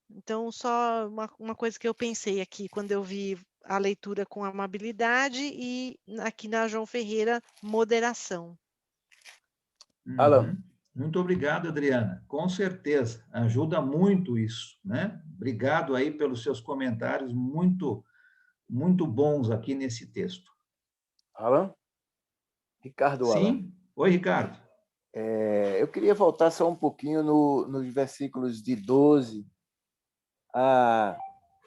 Então, só uma coisa que eu pensei aqui, quando eu vi a leitura com amabilidade e aqui na João Ferreira, moderação. Alan. Muito obrigado, Adriana. Com certeza, ajuda muito isso, né? Obrigado aí pelos seus comentários muito, muito bons aqui nesse texto. Alan? Ricardo. Sim? Alan. Oi, Ricardo. Eu queria voltar só um pouquinho nos versículos de 12 a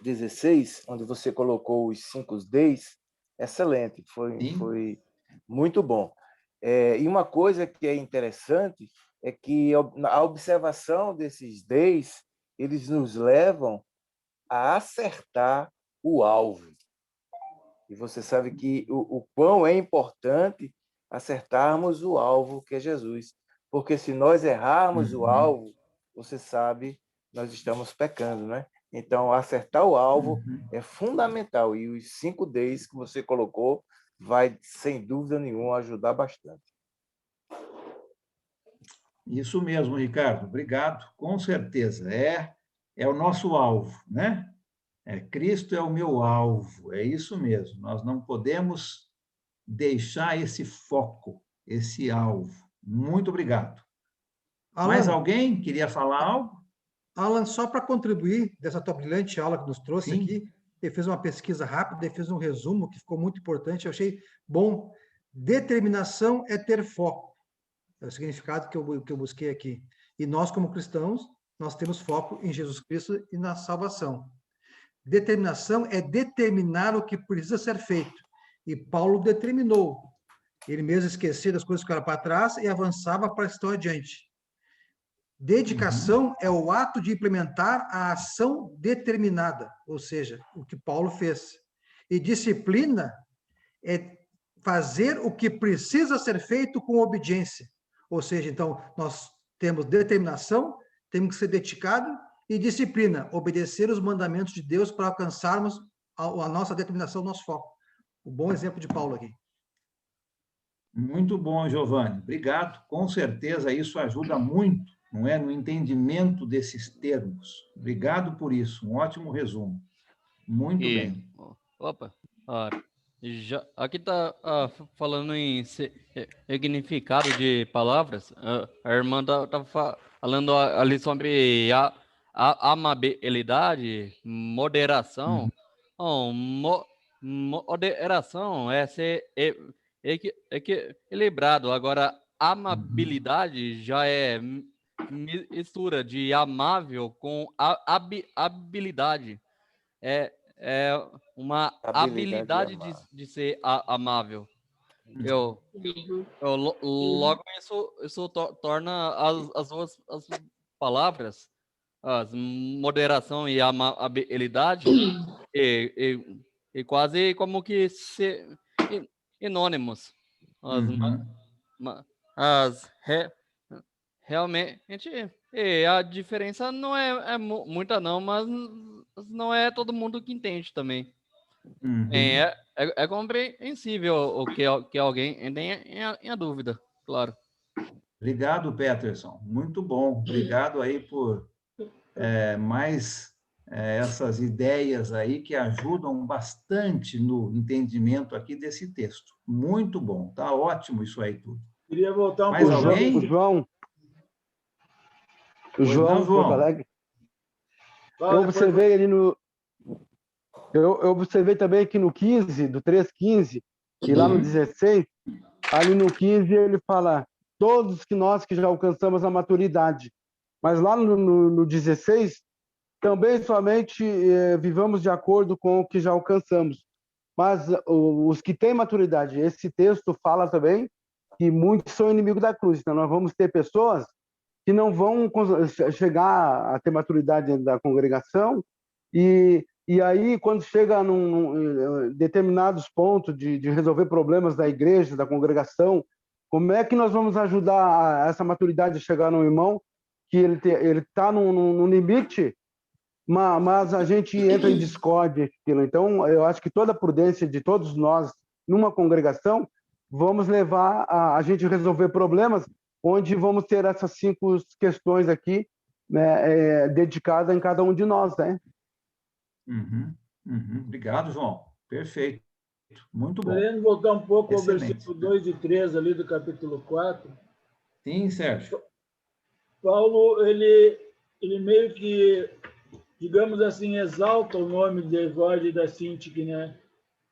16, onde você colocou os 5 Ds. Excelente, foi muito bom. E uma coisa que é interessante é que a observação desses Ds, eles nos levam a acertar o alvo. E você sabe que o quão é importante acertarmos o alvo, que é Jesus. Porque se nós errarmos o alvo, você sabe, nós estamos pecando, né? Então, acertar o alvo é fundamental. E os 5 Ds que você colocou vai, sem dúvida nenhuma, ajudar bastante. Isso mesmo, Ricardo. Obrigado. Com certeza. É o nosso alvo, né? Cristo é o meu alvo. É isso mesmo. Nós não podemos deixar esse foco, esse alvo. Muito obrigado. Alan, mais alguém queria falar algo? Alan, só para contribuir dessa tua brilhante aula que nos trouxe Sim. aqui, ele fez uma pesquisa rápida, ele fez um resumo que ficou muito importante, eu achei bom. Determinação é ter foco. É o significado que eu busquei aqui. E nós, como cristãos, nós temos foco em Jesus Cristo e na salvação. Determinação é determinar o que precisa ser feito. E Paulo determinou. Ele mesmo esquecia das coisas que eram para trás e avançava para estar adiante. Dedicação é o ato de implementar a ação determinada, ou seja, o que Paulo fez. E disciplina é fazer o que precisa ser feito com obediência. Ou seja, então, nós temos determinação, temos que ser dedicado, e disciplina, obedecer os mandamentos de Deus para alcançarmos a nossa determinação, o nosso foco. O bom exemplo de Paulo aqui. Muito bom, Giovanni. Obrigado. Com certeza isso ajuda muito, não é, no entendimento desses termos. Obrigado por isso. Um ótimo resumo. Muito bem. Opa. Aqui está falando em significado de palavras. A irmã está falando ali sobre a amabilidade, moderação. Moderação é ser equilibrado. Agora, amabilidade já é mistura de amável com habilidade. É uma habilidade de ser amável. Logo isso torna as duas palavras, as moderação e amabilidade, e quase como que anônimos. Realmente E a diferença não é muita não, mas não é todo mundo que entende também. Uhum. É compreensível o que alguém tenha em dúvida, claro. Obrigado, Peterson. Muito bom. Obrigado aí por mais essas ideias aí que ajudam bastante no entendimento aqui desse texto. Muito bom. Tá ótimo isso aí tudo. Queria voltar Mais pouquinho. alguém? O João, Porto Alegre. Eu observei ali no... Eu observei também aqui no 15, do 3:15, e lá no 16, ali no 15 ele fala, todos nós que já alcançamos a maturidade. Mas lá no 16, também somente vivamos de acordo com o que já alcançamos. Mas os que têm maturidade, esse texto fala também que muitos são inimigos da cruz. Então nós vamos ter pessoas que não vão chegar a ter maturidade dentro da congregação e aí, quando chega em determinados pontos de resolver problemas da igreja, da congregação, como é que nós vamos ajudar essa maturidade a chegar no irmão que ele está no limite, mas a gente entra em discórdia. Então, eu acho que toda a prudência de todos nós, numa congregação, vamos levar a gente resolver problemas onde vamos ter essas 5 questões aqui, né, dedicadas em cada um de nós, né? Obrigado, João. Perfeito. Muito bom. Querendo voltar um pouco Excelente. ao versículo 2 e 3 ali do capítulo 4. Sim, Sérgio. Paulo, ele meio que, digamos assim, exalta o nome de Evódia e da Sintique, né?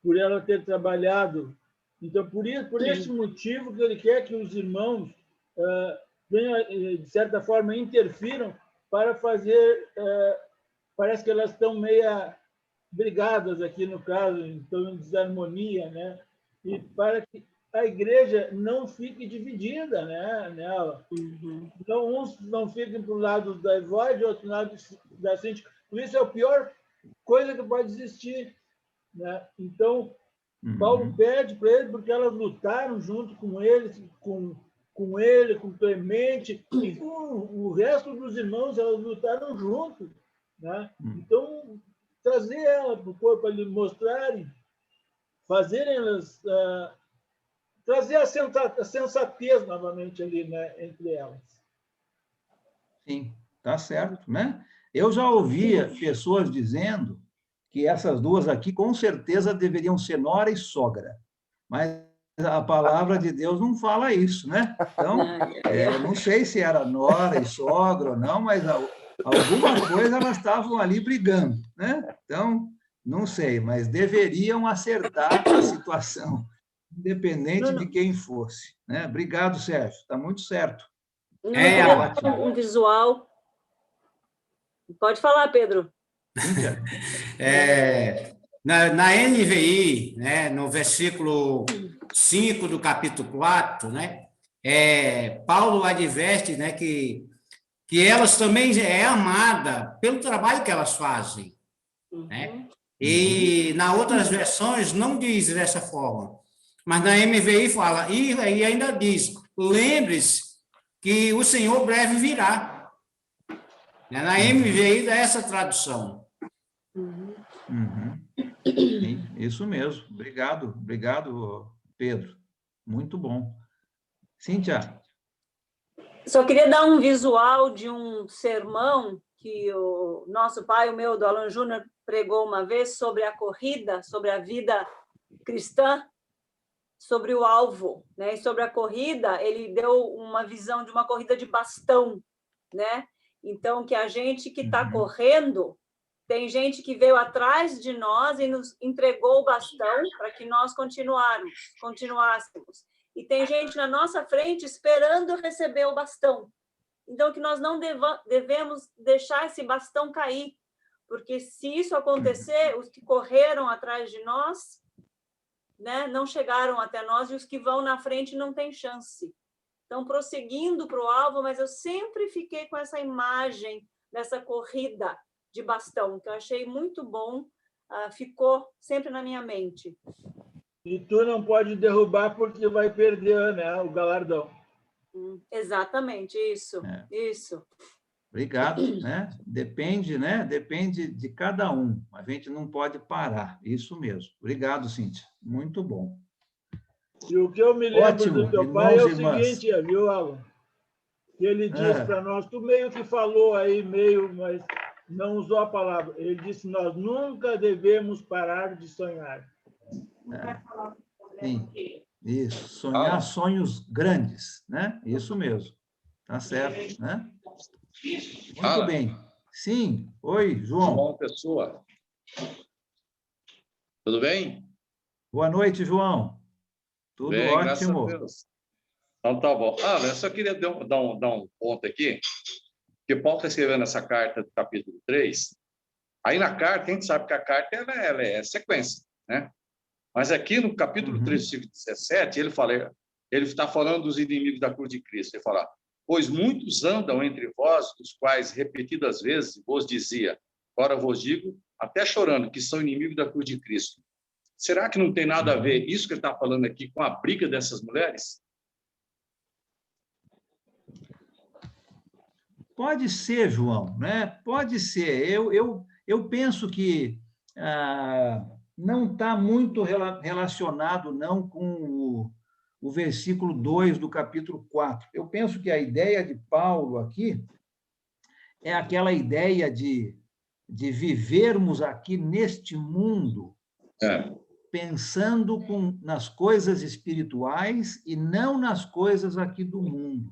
Por ela ter trabalhado. Então, por esse motivo que ele quer que os irmãos venham, de certa forma, interfiram para fazer... parece que elas estão meia brigadas aqui, no caso, estão em desarmonia, né? E para que a igreja não fique dividida, né, nela. Então, uns não fiquem para o lado da Evódia, outro lado da Sintique. Por isso é a pior coisa que pode existir, né? Então, Paulo pede para ele, porque elas lutaram junto com ele, com Clemente, e com o resto dos irmãos, elas lutaram juntos, né? Então, trazer ela para o corpo, para lhe mostrarem, fazerem elas... trazer a sensatez novamente ali, né, entre elas. Sim, tá certo, né? Eu já ouvia pessoas dizendo que essas duas aqui, com certeza, deveriam ser nora e sogra. Mas a palavra de Deus não fala isso, né? Então, não sei se era nora e sogra ou não, mas alguma coisa elas estavam ali brigando, né? Então, não sei, mas deveriam acertar a situação, independente de quem fosse, né? Obrigado, Sérgio, está muito certo. Um visual. Pode falar, Pedro. Na NVI, né, no versículo 5 do capítulo 4, né, Paulo adverte, né, que elas também é amada pelo trabalho que elas fazem, né? E na outras versões não diz dessa forma, mas na NVI fala, e ainda diz, lembre-se que o Senhor breve virá. Na NVI dá essa tradução. Sim, isso mesmo. Obrigado, Pedro. Muito bom. Cíntia? Só queria dar um visual de um sermão que o nosso pai, o meu, do Alan Júnior, pregou uma vez sobre a corrida, sobre a vida cristã, sobre o alvo, né? E sobre a corrida, ele deu uma visão de uma corrida de bastão, né? Então, que a gente que está correndo, tem gente que veio atrás de nós e nos entregou o bastão para que nós continuássemos. E tem gente na nossa frente esperando receber o bastão. Então, que nós não devemos deixar esse bastão cair, porque se isso acontecer, os que correram atrás de nós, né, não chegaram até nós, e os que vão na frente não têm chance. Então, prosseguindo para o alvo, mas eu sempre fiquei com essa imagem dessa corrida de bastão, que eu achei muito bom, ficou sempre na minha mente. E tu não pode derrubar porque vai perder, né, o galardão. Exatamente, isso. Obrigado, né? Depende, né? Depende de cada um. A gente não pode parar. Isso mesmo. Obrigado, Cíntia. Muito bom. E o que eu me lembro Ótimo, do meu pai é irmãos o e irmãs. seguinte, viu, Alan? Que ele disse para nós, tu meio que falou aí, mas não usou a palavra. Ele disse, nós nunca devemos parar de sonhar. Sim, isso. Sonhar sonhos grandes, né? Isso mesmo. Tá certo, né? Muito bem. Sim. Oi, João. João Pessoa. Tudo bem? Boa noite, João. Tudo bem, ótimo. graças a Deus. Então, tá bom. Eu só queria dar um ponto aqui, que Paulo está escrevendo essa carta do capítulo 3. Aí na carta, a gente sabe que a carta ela é sequência, né? Mas aqui no capítulo 3, versículo 17, ele está falando dos inimigos da cruz de Cristo. Ele fala, pois muitos andam entre vós, dos quais repetidas vezes vos dizia, ora vos digo, até chorando, que são inimigos da cruz de Cristo. Será que não tem nada a ver isso que ele está falando aqui com a briga dessas mulheres? Pode ser, João, né? Pode ser. Eu penso que não está muito relacionado, não, com o versículo 2 do capítulo 4. Eu penso que a ideia de Paulo aqui é aquela ideia de vivermos aqui neste mundo pensando nas coisas espirituais e não nas coisas aqui do mundo.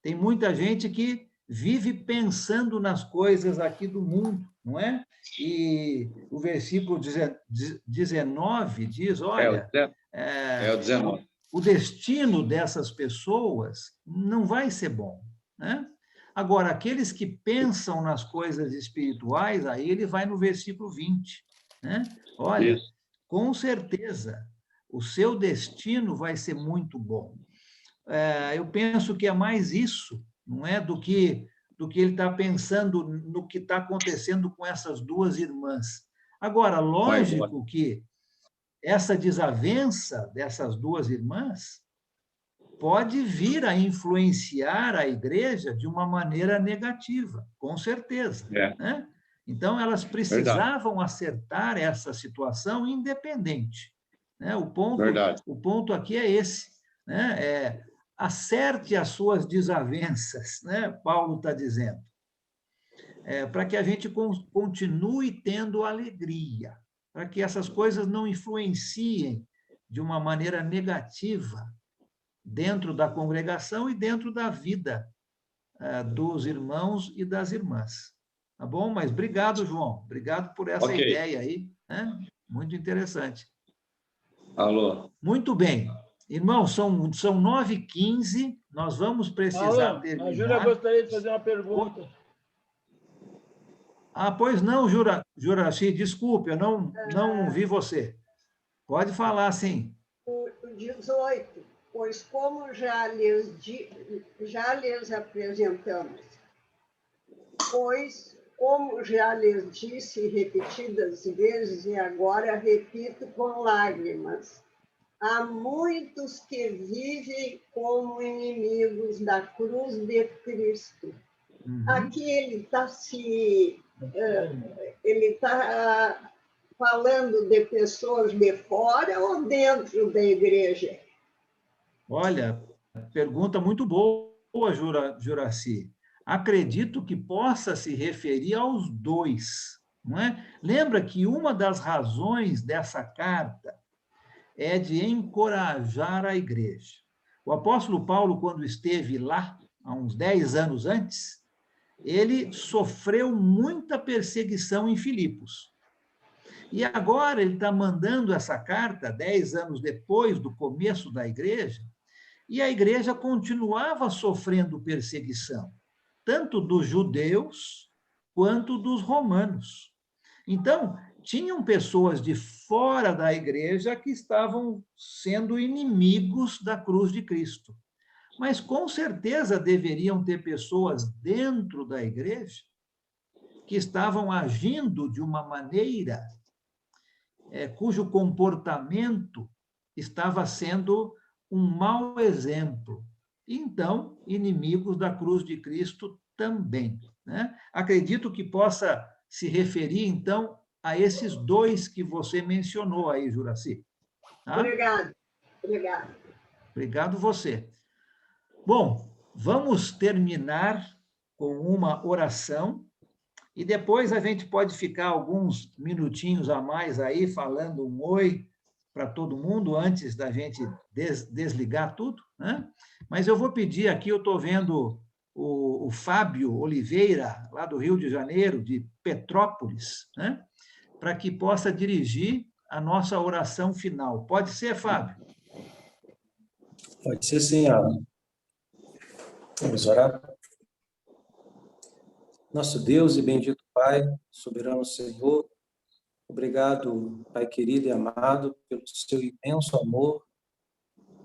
Tem muita gente que vive pensando nas coisas aqui do mundo, não é? E o versículo 19 diz, olha... É o 19. O destino dessas pessoas não vai ser bom, né? Agora, aqueles que pensam nas coisas espirituais, aí ele vai no versículo 20, né? Olha, isso. Com certeza, o seu destino vai ser muito bom. Eu penso que é mais isso, não é, do que ele está pensando no que está acontecendo com essas duas irmãs. Agora, lógico que essa desavença dessas duas irmãs pode vir a influenciar a igreja de uma maneira negativa, com certeza. Né? Então, elas precisavam acertar essa situação independente. Né? O ponto aqui é esse. Né? Acerte as suas desavenças, né? Paulo está dizendo, para que a gente continue tendo alegria, para que essas coisas não influenciem de uma maneira negativa dentro da congregação e dentro da vida dos irmãos e das irmãs. Tá bom? Mas obrigado, João. Obrigado por essa ideia aí. Né? Muito interessante. Alô. Muito bem. Irmãos, são 9h15, nós vamos precisar terminar. A Júlia gostaria de fazer uma pergunta. Pois não, Juraci, desculpe, eu não vi você. Pode falar, sim. O 18, pois como já lhes apresentamos, pois como já lhes disse repetidas vezes, e agora repito com lágrimas, há muitos que vivem como inimigos da cruz de Cristo. Aqui ele está falando de pessoas de fora ou dentro da igreja? Olha, pergunta muito boa, Juraci. Acredito que possa se referir aos dois, não é? Lembra que uma das razões dessa carta é de encorajar a igreja. O apóstolo Paulo, quando esteve lá, há uns 10 anos antes, ele sofreu muita perseguição em Filipos. E agora ele está mandando essa carta 10 anos depois do começo da igreja, e a igreja continuava sofrendo perseguição, tanto dos judeus quanto dos romanos. Então, tinham pessoas de fora da igreja que estavam sendo inimigos da cruz de Cristo. Mas, com certeza, deveriam ter pessoas dentro da igreja que estavam agindo de uma maneira cujo comportamento estava sendo um mau exemplo. Então, inimigos da cruz de Cristo também. né? Acredito que possa se referir, então, a esses dois que você mencionou aí, Juraci. Tá? Obrigado. Obrigado. Obrigado você. Bom, vamos terminar com uma oração e depois a gente pode ficar alguns minutinhos a mais aí falando um oi para todo mundo antes da gente desligar tudo, né? Mas eu vou pedir aqui, eu estou vendo o Fábio Oliveira, lá do Rio de Janeiro, de Petrópolis, né? Para que possa dirigir a nossa oração final. Pode ser, Fábio? Pode ser sim, Alan. Vamos orar. Nosso Deus e bendito Pai, soberano Senhor, obrigado, Pai querido e amado, pelo seu imenso amor.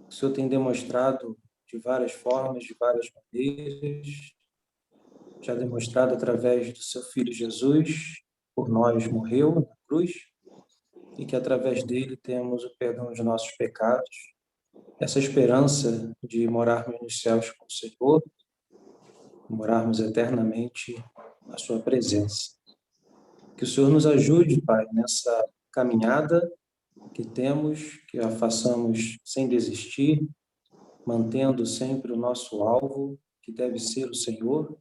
O Senhor tem demonstrado de várias formas, de várias maneiras, já demonstrado através do seu Filho Jesus, por nós morreu na cruz, e que através dele temos o perdão dos nossos pecados, essa esperança de morarmos nos céus com o Senhor, morarmos eternamente na sua presença. Que o Senhor nos ajude, Pai, nessa caminhada que temos, que a façamos sem desistir, mantendo sempre o nosso alvo, que deve ser o Senhor.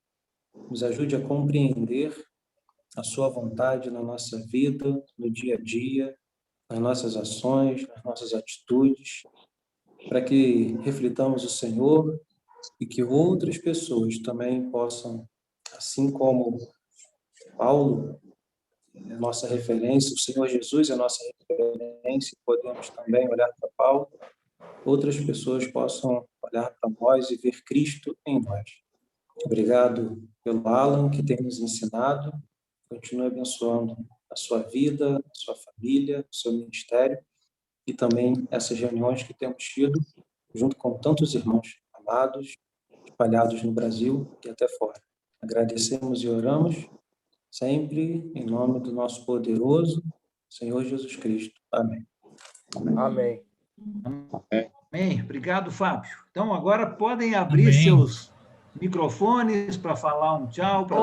Nos ajude a compreender a sua vontade na nossa vida, no dia a dia, nas nossas ações, nas nossas atitudes, para que reflitamos o Senhor e que outras pessoas também possam, assim como Paulo, é nossa referência, o Senhor Jesus é nossa referência, podemos também olhar para Paulo, outras pessoas possam olhar para nós e ver Cristo em nós. Obrigado pelo Alan, que tem nos ensinado, continue abençoando a sua vida, a sua família, o seu ministério, e também essas reuniões que temos tido, junto com tantos irmãos amados, espalhados no Brasil e até fora. Agradecemos e oramos, sempre em nome do nosso poderoso Senhor Jesus Cristo. Amém. Amém. Amém. Obrigado, Fábio. Então, agora podem abrir seus microfones para falar um tchau para